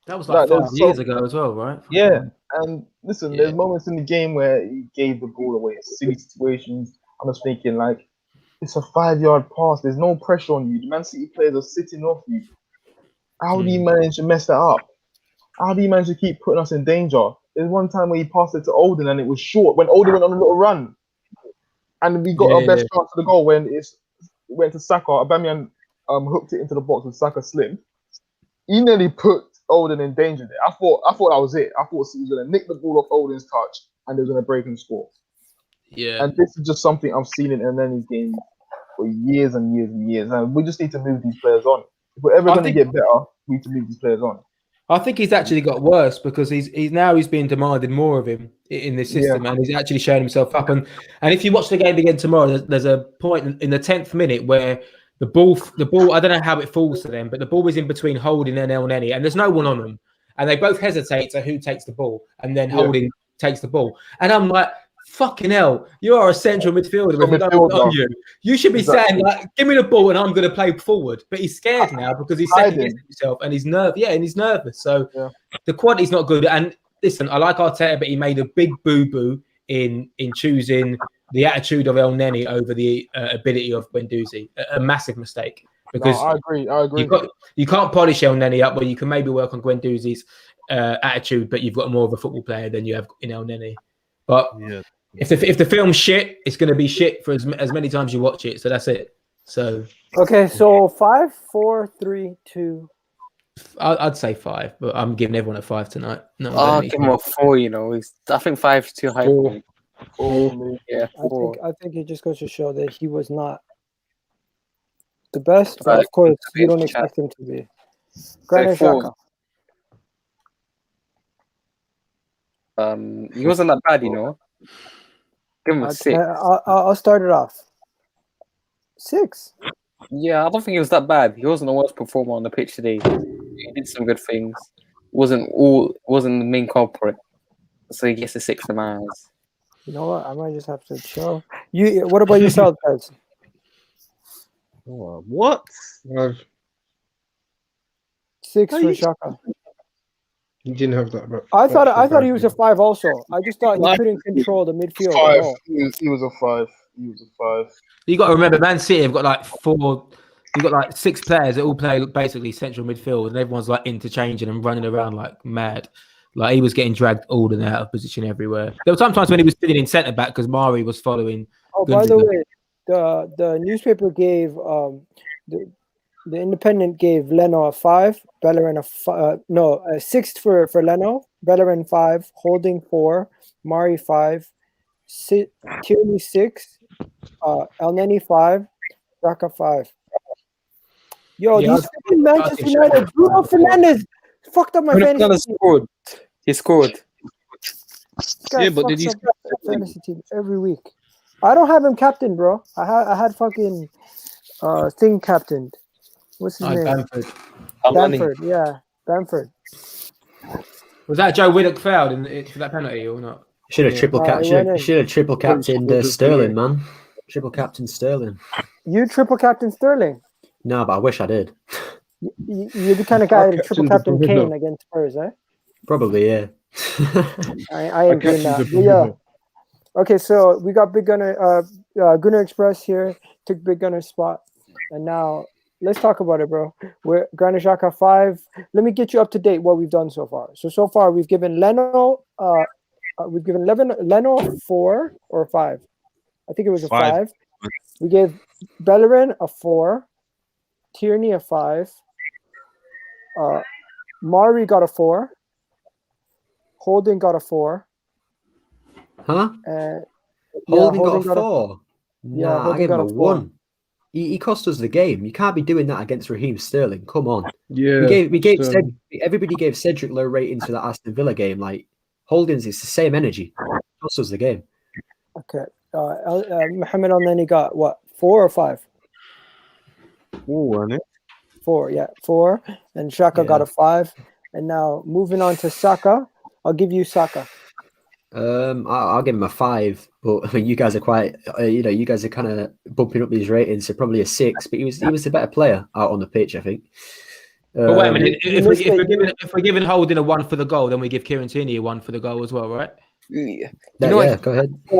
That was like 5 years ago as well, right? Yeah. And listen, there's moments in the game where he gave the ball away, silly situations. I'm just thinking, like, it's a 5-yard pass. There's no pressure on you. The Man City players are sitting off you. How do you manage to mess that up? How do you manage to keep putting us in danger? There's one time where he passed it to Oden and it was short when Oden went on a little run. And we got our best chance of the goal when it went to Saka. Aubameyang hooked it into the box with Saka slim. He nearly put Oden in danger there. I thought that was it. I thought he was going to nick the ball off Oden's touch and they were going to break and score. Yeah. And this is just something I've seen in Elneny's game for years and years and years. And we just need to move these players on. If we're ever going to get better, we need to move these players on. I think he's actually got worse because he's being demanded more of him in this system, and he's actually showing himself up. And if you watch the game again tomorrow, there's a point in the 10th minute where the ball. I don't know how it falls to them, but the ball is in between Holding and Elneny, and there's no one on them, and they both hesitate to who takes the ball, and then Holding takes the ball, and I'm like, fucking hell, you are a central midfielder. If on you should be saying, like, give me the ball and I'm going to play forward. But he's scared now because he's second guessing himself and he's nervous. Yeah, and he's nervous. So the quality's not good. And listen, I like Arteta, but he made a big boo-boo in choosing the attitude of Elneny over the ability of Guendouzi. A massive mistake. Because I agree. You can't polish Elneny up, but you can maybe work on Guendouzi's attitude, but you've got more of a football player than you have in Elneny. But if the film's shit, it's going to be shit for as many times you watch it. So that's it. So okay, so 5, 4, 3, 2. I'd say 5, but I'm giving everyone a 5 tonight. No, I'll give him a 4. You know, I think 5 is too high. 4. Yeah, 4. I think it just goes to show that he was not the best, but of course you don't expect him to be. Granit Xhaka. He wasn't that bad, you know. Give him a 6. I'll start it off. 6. Yeah, I don't think he was that bad. He wasn't the worst performer on the pitch today. He did some good things. Wasn't the main culprit. So he gets a 6 in my eyes. You know what? I might just have to chill. What about yourself, guys? What? 6 for Xhaka. He didn't have that. But I thought he was a 5 also. I just thought he couldn't control the midfield. 5. He was a 5. You got to remember, Man City have got like 4. You've got like 6 players that all play basically central midfield, and everyone's like interchanging and running around like mad. Like he was getting dragged all and out of position everywhere. There were sometimes when he was sitting in centre back because Mari was following. Oh, by the way, the newspaper gave the Independent gave Leno a 5, Bellerin a 6 for Leno, Bellerin 5, Holding 4, Mari 5, Tierney 6, Elneny 5, Xhaka 5. Yo, these fucking Manchester United, Bruno Fernandes fucked up my fantasy team. He scored. Yeah, but did he score fantasy team every week? I don't have him captain, bro. I had fucking thing captained. What's his name? Bamford, yeah. Bamford. Was that Joe Willock fouled for that penalty or not? Should have triple captained Sterling, man. Triple captain Sterling. You triple captain Sterling? No, but I wish I did. You're the kind of guy that triple captain Kane against Spurs, eh? Probably, yeah. I ain't doing that. But yeah. Okay, so we got Big Gunner, Gunner Express here, took Big Gunner's spot, and now let's talk about it, bro. We're Granit Xhaka 5. Let me get you up to date what we've done so far. So far we've given Leno, Leno 4 or 5. I think it was a 5. We gave Bellerin a 4, Tierney a 5, Mari got a 4, Holding got a 4. Huh? Holding got a 4. Nah, I gave him a 1. He cost us the game. You can't be doing that against Raheem Sterling. Come on. Yeah. We gave everybody gave Cedric low ratings for that Aston Villa game. Like Holdings, it's the same energy. Cost us the game. Okay. Mohamed Elneny got what? 4 or 5? wasn't it? 4, yeah, 4. And Xhaka got a 5. And now moving on to Saka, I'll give you Saka. I'll give him a 5, but I mean, you guys are quite, you guys are kind of bumping up these ratings, so probably a 6. But he was the better player out on the pitch, I think. But wait a minute, if we're giving Holding a 1 for the goal, then we give Kieran Tierney a 1 for the goal as well, right? Yeah. Go ahead.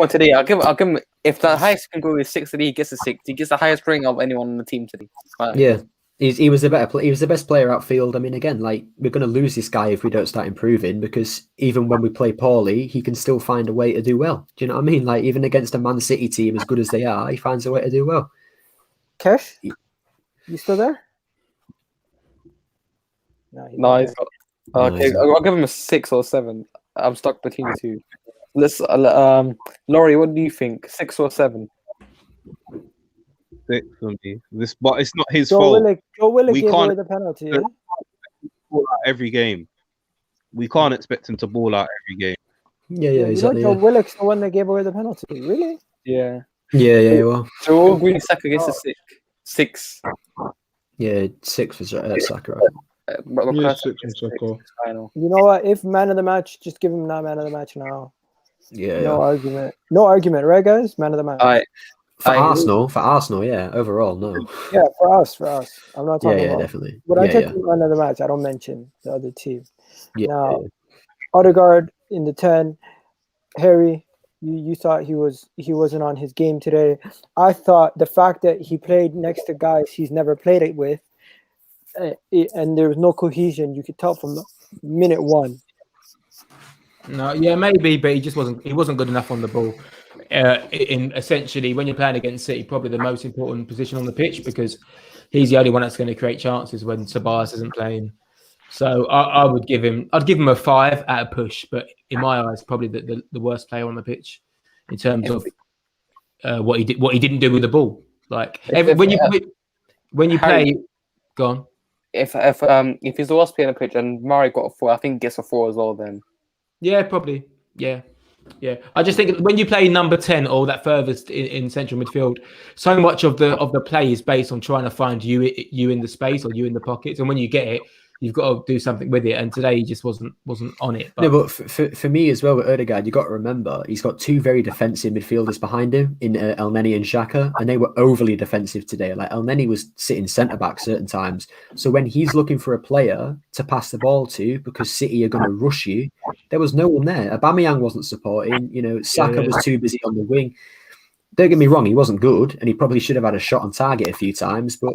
Today, I'll give him. If the highest can go is 6 today, he gets a 6. He gets the highest rating of anyone on the team today. Right. Yeah. He was the better. He was the best player outfield. I mean, again, like we're going to lose this guy if we don't start improving, because even when we play poorly, he can still find a way to do well. Do you know what I mean? Like even against a Man City team as good as they are, he finds a way to do well. Kesh, you still there? No, he's got. Okay, I'll give him a 6 or 7. I'm stuck between the two. Let's. Laurie, what do you think? 6 or 7? 6 for me. But it's not his fault. Joe Willock gave away the penalty. Yeah? Ball out every game. We can't expect him to ball out every game. Yeah, exactly. Joe Willock's the one that gave away the penalty. Really? Yeah. Well. So we'll agree Saka gets a 6. Yeah, 6 for Saka. Yeah, 6 for Saka. You know what? If man of the match, just give him that man of the match now. Yeah. No argument. No argument, right, guys? Man of the match. All right. For Arsenal, yeah. Overall, no. Yeah, for us. I'm not talking about. Definitely. But I take man of the match. I don't mention the other team. Yeah. Now, Ødegaard in the 10. Harry, you thought he wasn't on his game today. I thought the fact that he played next to guys he's never played it with, and there was no cohesion. You could tell from the minute 1. No, yeah, maybe, but he wasn't good enough on the ball. In essentially, when you're playing against City, probably the most important position on the pitch, because he's the only one that's going to create chances when Ceballos isn't playing. So I'd give him a 5 at a push, but in my eyes, probably the worst player on the pitch in terms of what he didn't do with the ball. Like when you play, go on. If he's the worst player on the pitch and Murray got a 4, I think he gets a 4 as well. Then. Yeah, probably. Yeah. I just think when you play number 10 or that furthest in central midfield, so much of the play is based on trying to find you in the space or you in the pockets, and when you get it, you've got to do something with it. And today he just wasn't on it. But... No, but for me as well with Ødegaard, you got to remember he's got 2 very defensive midfielders behind him in Elneny and Xhaka, and they were overly defensive today. Like Elneny was sitting centre back certain times, so when he's looking for a player to pass the ball to because City are going to rush you, there was no one there. Aubameyang wasn't supporting. Saka was too busy on the wing. Don't get me wrong, he wasn't good, and he probably should have had a shot on target a few times, but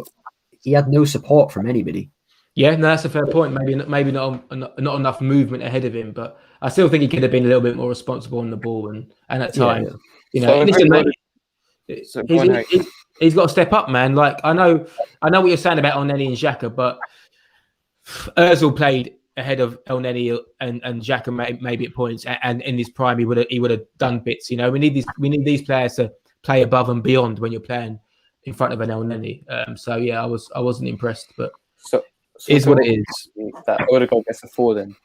he had no support from anybody. Yeah, no, that's a fair point. Maybe not enough movement ahead of him, but I still think he could have been a little bit more responsible on the ball and at times. He's got to step up, man. Like I know what you're saying about Elneny and Xhaka, but Özil played ahead of Elneny and Xhaka maybe at points, and in his prime he would have done bits. We need these players to play above and beyond when you're playing in front of an Elneny. So yeah, I wasn't impressed, but so is what it is. That Ødegaard gets a 4 then.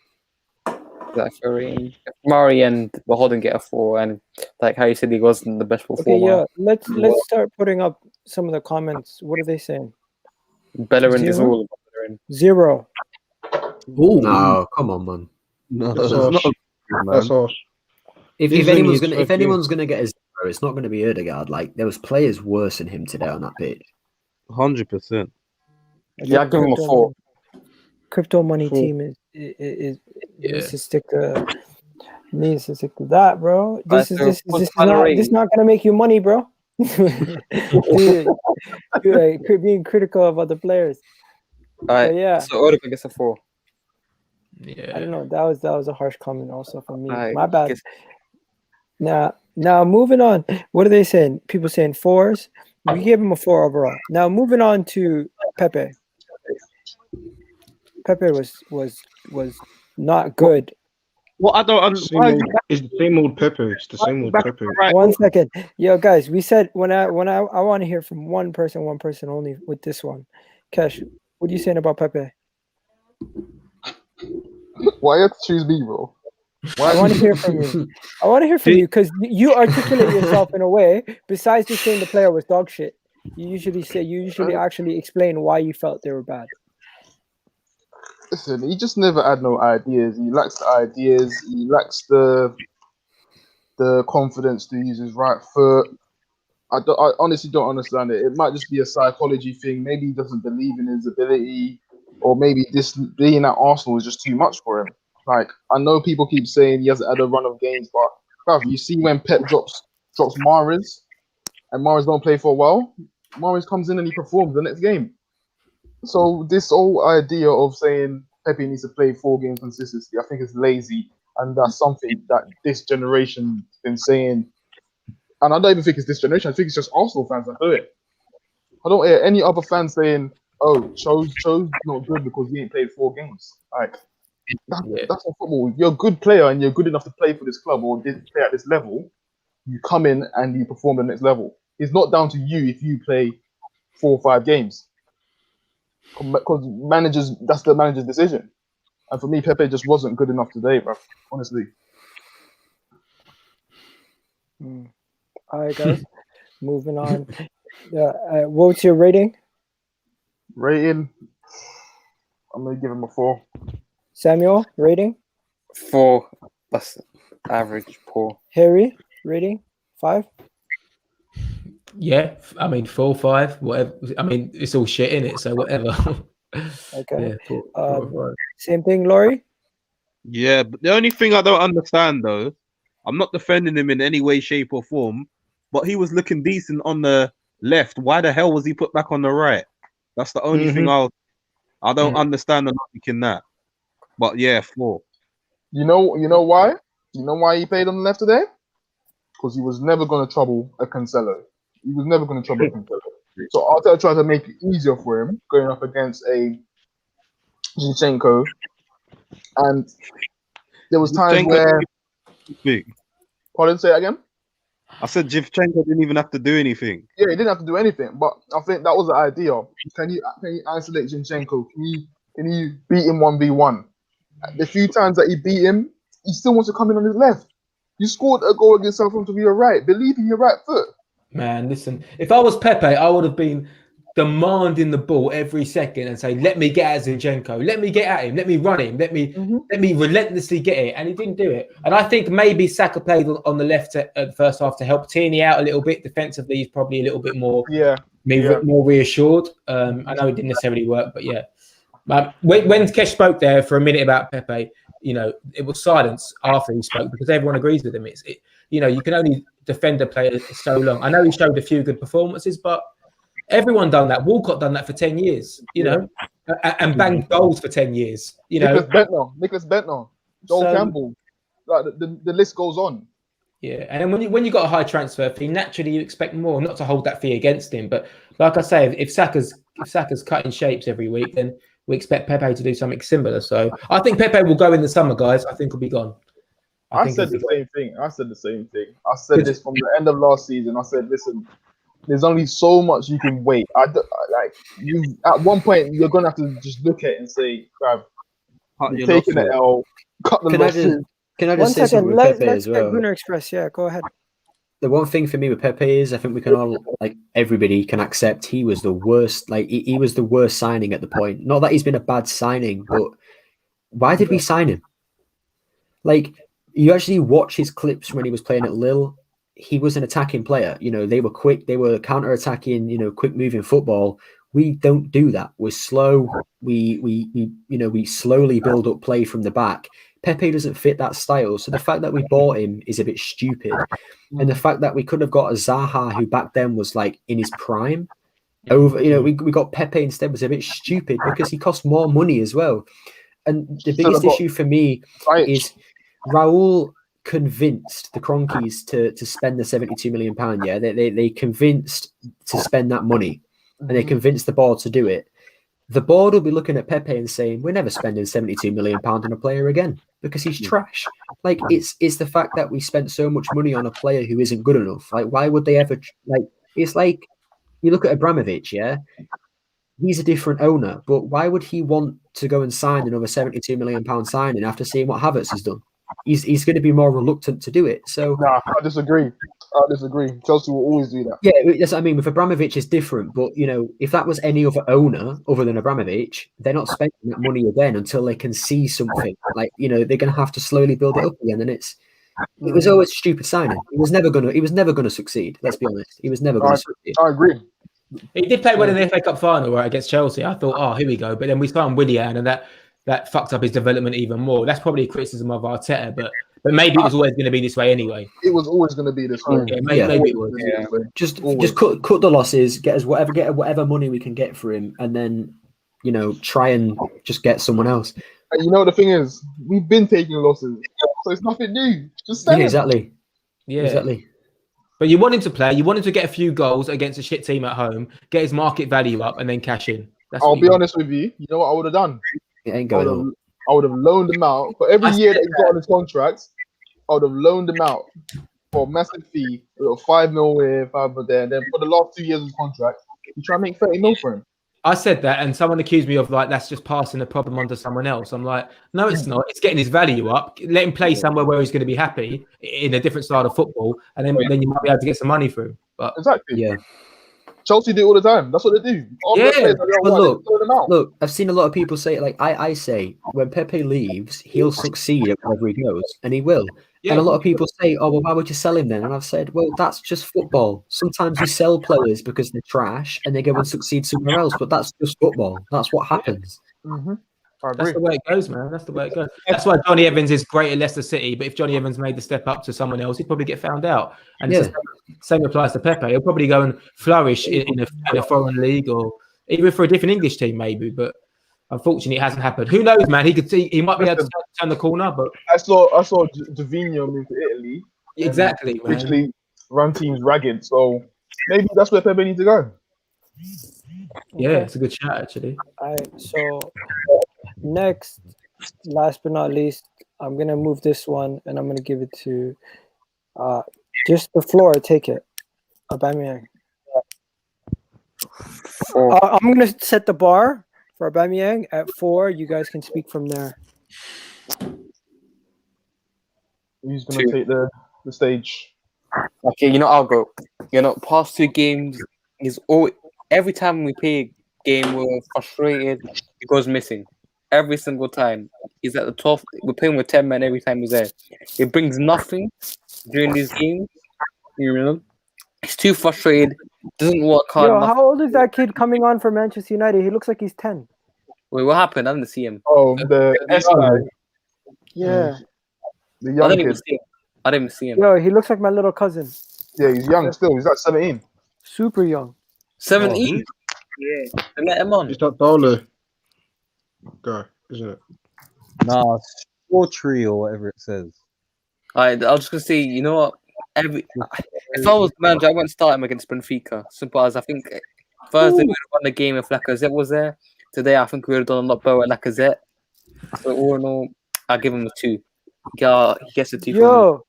That's very Murray and Holden get a 4, and like how you said, he wasn't the best performer. Yeah, let's start putting up some of the comments. What are they saying? Bellerín is all about Bellerín. 0. Oh no! Come on, man. No, that's harsh. If anyone's gonna get a 0, it's not going to be Ødegaard. Like there was players worse than him today on that pitch. 100%. Yeah, I give him a 4. Crypto money team needs to stick to that, bro. This is not gonna make you money, bro. Dude, being critical of other players. Yeah. So Ødegaard gets a 4. Yeah. I don't know. That was a harsh comment also from me. My bad. Now moving on. What are they saying? People saying 4s. We gave him a 4 overall. Now moving on to Pepe. Pepe was not good. Well, I don't understand. It's the same old Pepe. It's the same old Pepe. Right. 1 second, yo, guys. We said when I want to hear from one person only with this one. Kesh, what are you saying about Pepe? Why you have to choose me, bro? I want to hear from you. I want to hear from you because you articulate yourself in a way. Besides just saying the player was dog shit, You usually actually explain why you felt they were bad. Listen, he just never had no ideas. He lacks the ideas. He lacks the confidence to use his right foot. I honestly don't understand it. It might just be a psychology thing. Maybe he doesn't believe in his ability, or maybe this being at Arsenal is just too much for him. Like, I know people keep saying he hasn't had a run of games, but bruv, you see when Pep drops Mahrez, and Mahrez don't play for a while, Mahrez comes in and he performs the next game. So this whole idea of saying Pepe needs to play 4 games consistently, I think is lazy, and that's something that this generation's been saying. And I don't even think it's this generation. I think it's just Arsenal fans that do it. I don't hear any other fans saying, "Oh, Cho's not good because he ain't played 4 games." Like that's not football. If you're a good player and you're good enough to play for this club or play at this level, you come in and you perform the next level. It's not down to you if you play 4 or 5 games, because that's the manager's decision. And for me, Pepe just wasn't good enough today, bro. Honestly. All right, guys. Moving on. What's your rating? Rating? I'm going to give him a 4. Samuel, rating? 4. That's average, poor. Harry, rating? 5? Yeah, I mean 4, 5, whatever. I mean, it's all shit in it, so whatever. Okay. Yeah, 4. Same thing, Laurie? Yeah, but the only thing I don't understand, though, I'm not defending him in any way, shape, or form, but he was looking decent on the left. Why the hell was he put back on the right? That's the only thing I don't understand the logic in that. But yeah, 4. You know why? You know why he played on the left today? Because he was never going to trouble a Cancelo. He was never going to trouble a Cancelo. So Arteta tried to make it easier for him going up against a Zinchenko. And there was times where... Pardon, say it again? I said Zinchenko didn't even have to do anything. Yeah, he didn't have to do anything, but I think that was the idea. Can you isolate Zinchenko? Can you beat him 1v1? The few times that he beat him, he still wants to come in on his left. You scored a goal against Southampton with your right. Believe in your right foot. Man, listen, if I was Pepe, I would have been demanding the ball every second and say, let me get at Zinchenko, let me get at him, let me run him, let me relentlessly get it. And he didn't do it. And I think maybe Saka played on the left at the first half to help Tierney out a little bit. Defensively, he's probably a little bit more, more reassured. I know it didn't necessarily work, but yeah. When Kesh spoke there for a minute about Pepe, it was silence after he spoke because everyone agrees with him. You can only defend a player so long. I know he showed a few good performances, but everyone done that. Walcott done that for 10 years, and banged goals for 10 years. Nicolas Bentner, Joel Campbell. Like the list goes on. Yeah, and then when you got a high transfer fee, naturally you expect more. Not to hold that fee against him, but like I say, if Saka's cutting shapes every week, then we expect Pepe to do something similar. So I think Pepe will go in the summer, guys. I think he'll be gone. I said the same thing. I said this from the end of last season. I said, listen, there's only so much you can wait. At one point, you're gonna have to just look at it and say, "Crap, you're taking the L, cut the losses." Can I just say something with Pepe as well? Rúnar Express, yeah, go ahead. The one thing for me with Pepe is I think we can all, everybody can accept he was the worst. He was the worst signing at the point. Not that he's been a bad signing, but why did we sign him? You actually watch his clips when he was playing at Lille. He was an attacking player. They were quick. They were counter-attacking. Quick moving football. We don't do that. We're slow. We slowly build up play from the back. Pepe doesn't fit that style. So the fact that we bought him is a bit stupid. And the fact that we could have got a Zaha who back then was in his prime over, we got Pepe instead was a bit stupid because he cost more money as well. And the biggest issue for me is Raul convinced the Cronkies to spend the £72 million. Yeah, they convinced to spend that money and they convinced the board to do it. The board will be looking at Pepe and saying, we're never spending £72 million on a player again because he's trash. It's the fact that we spent so much money on a player who isn't good enough. Why would they ever, it's like, you look at Abramovich, yeah? He's a different owner, but why would he want to go and sign another £72 million signing after seeing what Havertz has done? He's going to be more reluctant to do it. So I disagree. I disagree. Chelsea will always do that. Yeah, that's what I mean. With Abramovich, it's different. But, if that was any other owner other than Abramovich, they're not spending that money again until they can see something. Like, they're going to have to slowly build it up again. And it was always a stupid signing. He was never gonna succeed. Let's be honest. He was never going to succeed. I agree. He did play well in the FA Cup final, right, against Chelsea. I thought, oh, here we go. But then we signed Willian, and that fucked up his development even more. That's probably a criticism of Arteta, but maybe it was always going to be this way anyway. It was always going to be this way. Yeah, maybe it was. Yeah. Just cut the losses, get whatever money we can get for him, and then try and just get someone else. And the thing is, we've been taking losses, so it's nothing new. Just sell him. Exactly. Yeah, exactly. But you want him to play. You want him to get a few goals against a shit team at home, get his market value up, and then cash in. I'll be honest with you. You know what I would have done? It ain't going on. I would have loaned him out for every year that he's got on his contract. I would have loaned him out for a massive fee, a little 5 mil here, 5 mil there, and then for the last 2 years of his contract, you try and make 30 mil for him. I said that, and someone accused me of that's just passing the problem on to someone else. I'm like, no, it's not. It's getting his value up. Let him play somewhere where he's going to be happy in a different style of football, and then you might be able to get some money for him. But exactly, yeah. Chelsea do it all the time. That's what they do. Look, I've seen a lot of people say, I say, when Pepe leaves, he'll succeed at wherever he goes, and he will. Yeah. And a lot of people say, oh, well, why would you sell him then? And I've said, well, that's just football. Sometimes you sell players because they're trash and they go and succeed somewhere else, but that's just football. That's what happens. Mm-hmm. That's the way it goes, man. That's the way it goes. That's why Johnny Evans is great at Leicester City, but if Johnny Evans made the step up to someone else, he'd probably get found out. And it's the same applies to Pepe. He'll probably go and flourish in a foreign league or even for a different English team, maybe. But unfortunately, it hasn't happened. Who knows, man? He might be able to turn the corner. But I saw Davino move to Italy. Exactly, man. Literally run teams ragged. So maybe that's where Pepe needs to go. Yeah, it's a good shout, actually. All right, so next, last but not least, I'm going to move this one, and I'm going to give it to just the floor. Take it. Aubameyang. I'm going to set the bar for Aubameyang at 4. You guys can speak from there. Who's going to take the stage? Okay, I'll go. Past 2 games, every time we play a game, we're frustrated. It goes missing. Every single time. He's at the 12th. We're playing with 10 men every time he's there. It brings nothing during these games. He's too frustrated. Doesn't work hard. Yo, how old is that kid coming on for Manchester United? He looks like he's 10. Wait, what happened? I didn't see him. Oh, the S guy. Yeah. The young kid. I didn't even see him. Yo, he looks like my little cousin. Yeah, he's young still. He's like 17. Super young. 17? Yeah. Let him on. It's not Dolo guy, isn't it? Nah, Sportree or whatever it says. I was just going to say, you know what? If I was the manager, I wouldn't start him against Benfica. Simple as I think Thursday we would have won the game if Lacazette was there. Today, I think we would have done a lot better at Lacazette. So, all in all, I'll give him a 2. He gets a 2. Yo,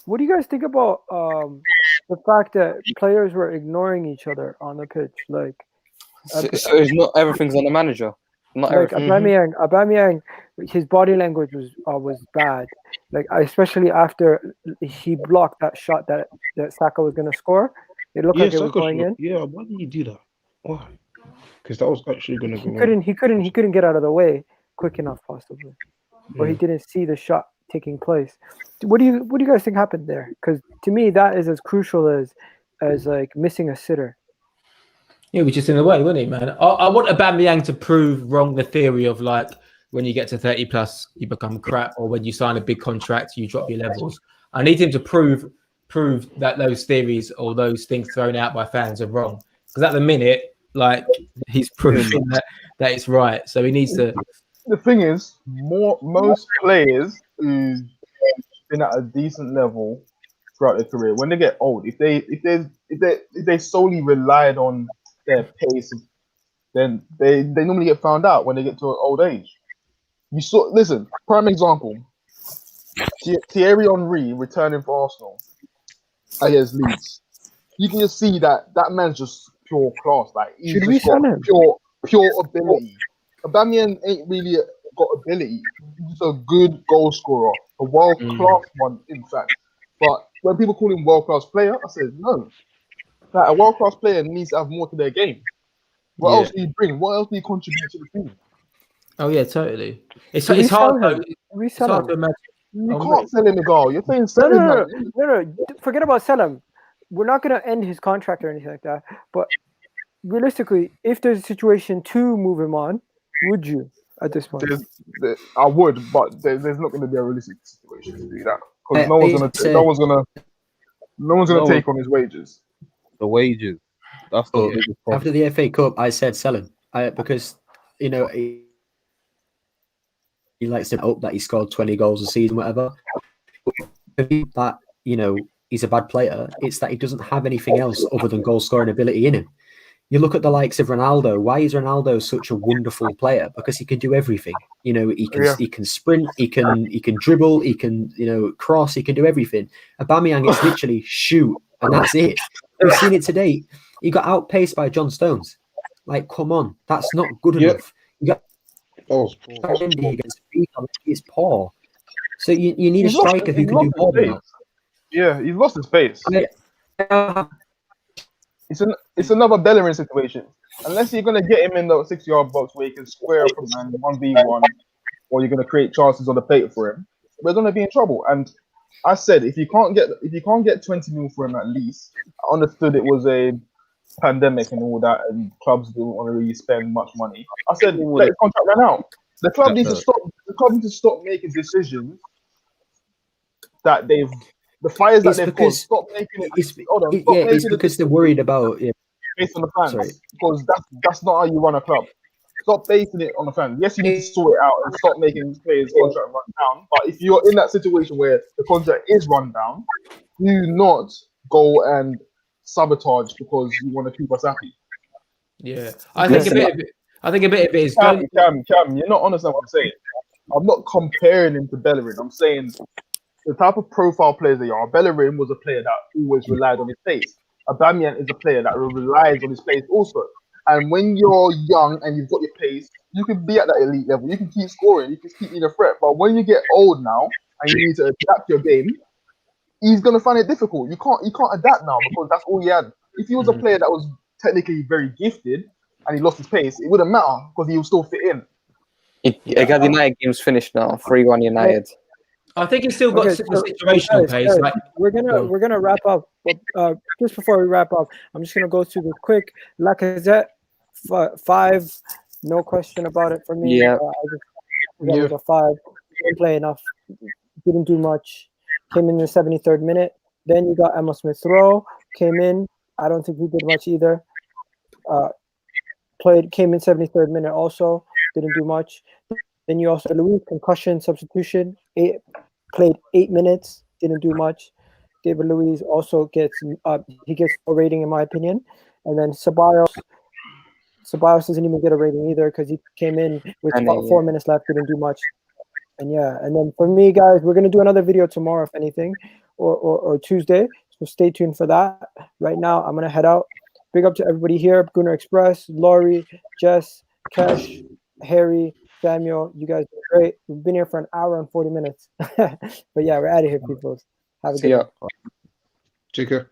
what do you guys think about the fact that players were ignoring each other on the pitch? So it's not everything's on the manager. Not Aubameyang, his body language was bad. Especially after he blocked that shot that Saka was going to score. It looked like it was going in. Yeah, why did he do that? Why? Because that was actually going to go in. He couldn't get out of the way quick enough, possibly, or he didn't see the shot taking place. What do you guys think happened there? Because to me, that is as crucial as missing a sitter. Yeah, was just in the way, wasn't he, man? I want Aubameyang to prove wrong the theory of when you get to 30 plus, you become crap, or when you sign a big contract, you drop your levels. I need him to prove that those theories or those things thrown out by fans are wrong. Because at the minute, he's proving that it's right. So he needs to. The thing is, most players who've been at a decent level throughout their career, when they get old, if they solely relied on their pace, then they normally get found out when they get to an old age. Listen, prime example, Thierry Henry returning for Arsenal against Leeds. You can just see that man's just pure class. Should we sign him? Pure ability. Aubameyang ain't really got ability. He's just a good goal scorer, a world class one, in fact. But when people call him world-class player, I said, no. Like, a world-class player needs to have more to their game. What else do you bring? What else do you contribute to the team? Oh yeah, totally. It's So we hard. sell him. Though. We It's sell hard him. to imagine. You can't sell him, Egal. You're saying sell No. him. Forget about sell him. We're not going to end his contract or anything like that. But realistically, if there's a situation to move him on, would you at this point? I would, but there's not going to be a realistic situation to do that because I- no one's No gonna take on his wages. The wages. That's the biggest problem. After the FA Cup, I said sell him because you know he likes to hope that he scored 20 goals a season, whatever. That you know he's a bad player. It's that he doesn't have anything else other than goal scoring ability in him. You look at the likes of Ronaldo. Why is Ronaldo such a wonderful player? Because he can do everything. You know, he can sprint, he can dribble, he can cross, he can do everything. Aubameyang, it's literally shoot, and that's it. We've seen it today. He got outpaced by John Stones. Like, come on, that's not good enough. You got against FIFA, it's poor. So you need a striker who can do more than that. Yeah, he's lost his pace. It's another Bellerín situation. Unless you're going to get him in the 6-yard box where he can square up and 1v1, or you're going to create chances on the plate for him, we're going to be in trouble. And I said, if you can't get 20 mil for him at least, I understood it was a pandemic and all that, and clubs didn't want to really spend much money. I said, let his contract run out. The club needs to stop. The club needs to stop making decisions that they've. The fires that they've caused, stop making it. It's because they're worried about based on the fans. Because that's not how you run a club. Stop basing it on the fans. Yes, you need to sort it out and stop making players' contract run down. But if you're in that situation where the contract is run down, do not go and sabotage because you want to keep us happy. Yeah, I think a bit of it is. Cam, you're not honest on what I'm saying. I'm not comparing him to Bellerín. I'm saying the type of profile players they are. Bellerín was a player that always relied on his pace. Aubameyang is a player that relies on his pace also. And when you're young and you've got your pace, you can be at that elite level. You can keep scoring. You can keep being a threat. But when you get old now and you need to adapt your game, he's going to find it difficult. You can't adapt now because that's all he had. If he was a player that was technically very gifted and he lost his pace, it wouldn't matter because he would still fit in. Egal United game's finished now. 3-1 United. I think he's still got the situational pace. Guys, we're gonna wrap up. Just before we wrap up, I'm just gonna go through the quick. Lacazette 5, no question about it for me. Yeah. I just a 5. Didn't play enough. Didn't do much. Came in the 73rd minute. Then you got Emile Smith Rowe. Came in. I don't think he did much either. Came in 73rd minute also. Didn't do much. Then you also Luis, concussion, substitution. Played 8 minutes. Didn't do much. David Luiz also gets a rating in my opinion. And then Ceballos doesn't even get a rating either because he came in with 4 minutes left. Didn't do much. And then for me, guys, we're gonna do another video tomorrow, if anything, or Tuesday. So stay tuned for that. Right now, I'm gonna head out. Big up to everybody here: Gunnar Express, Laurie, Jess, Kesh, Harry, Samuel. You guys are great. We've been here for an hour and 40 minutes. But yeah, we're out of here, people. Have a good one. Take care.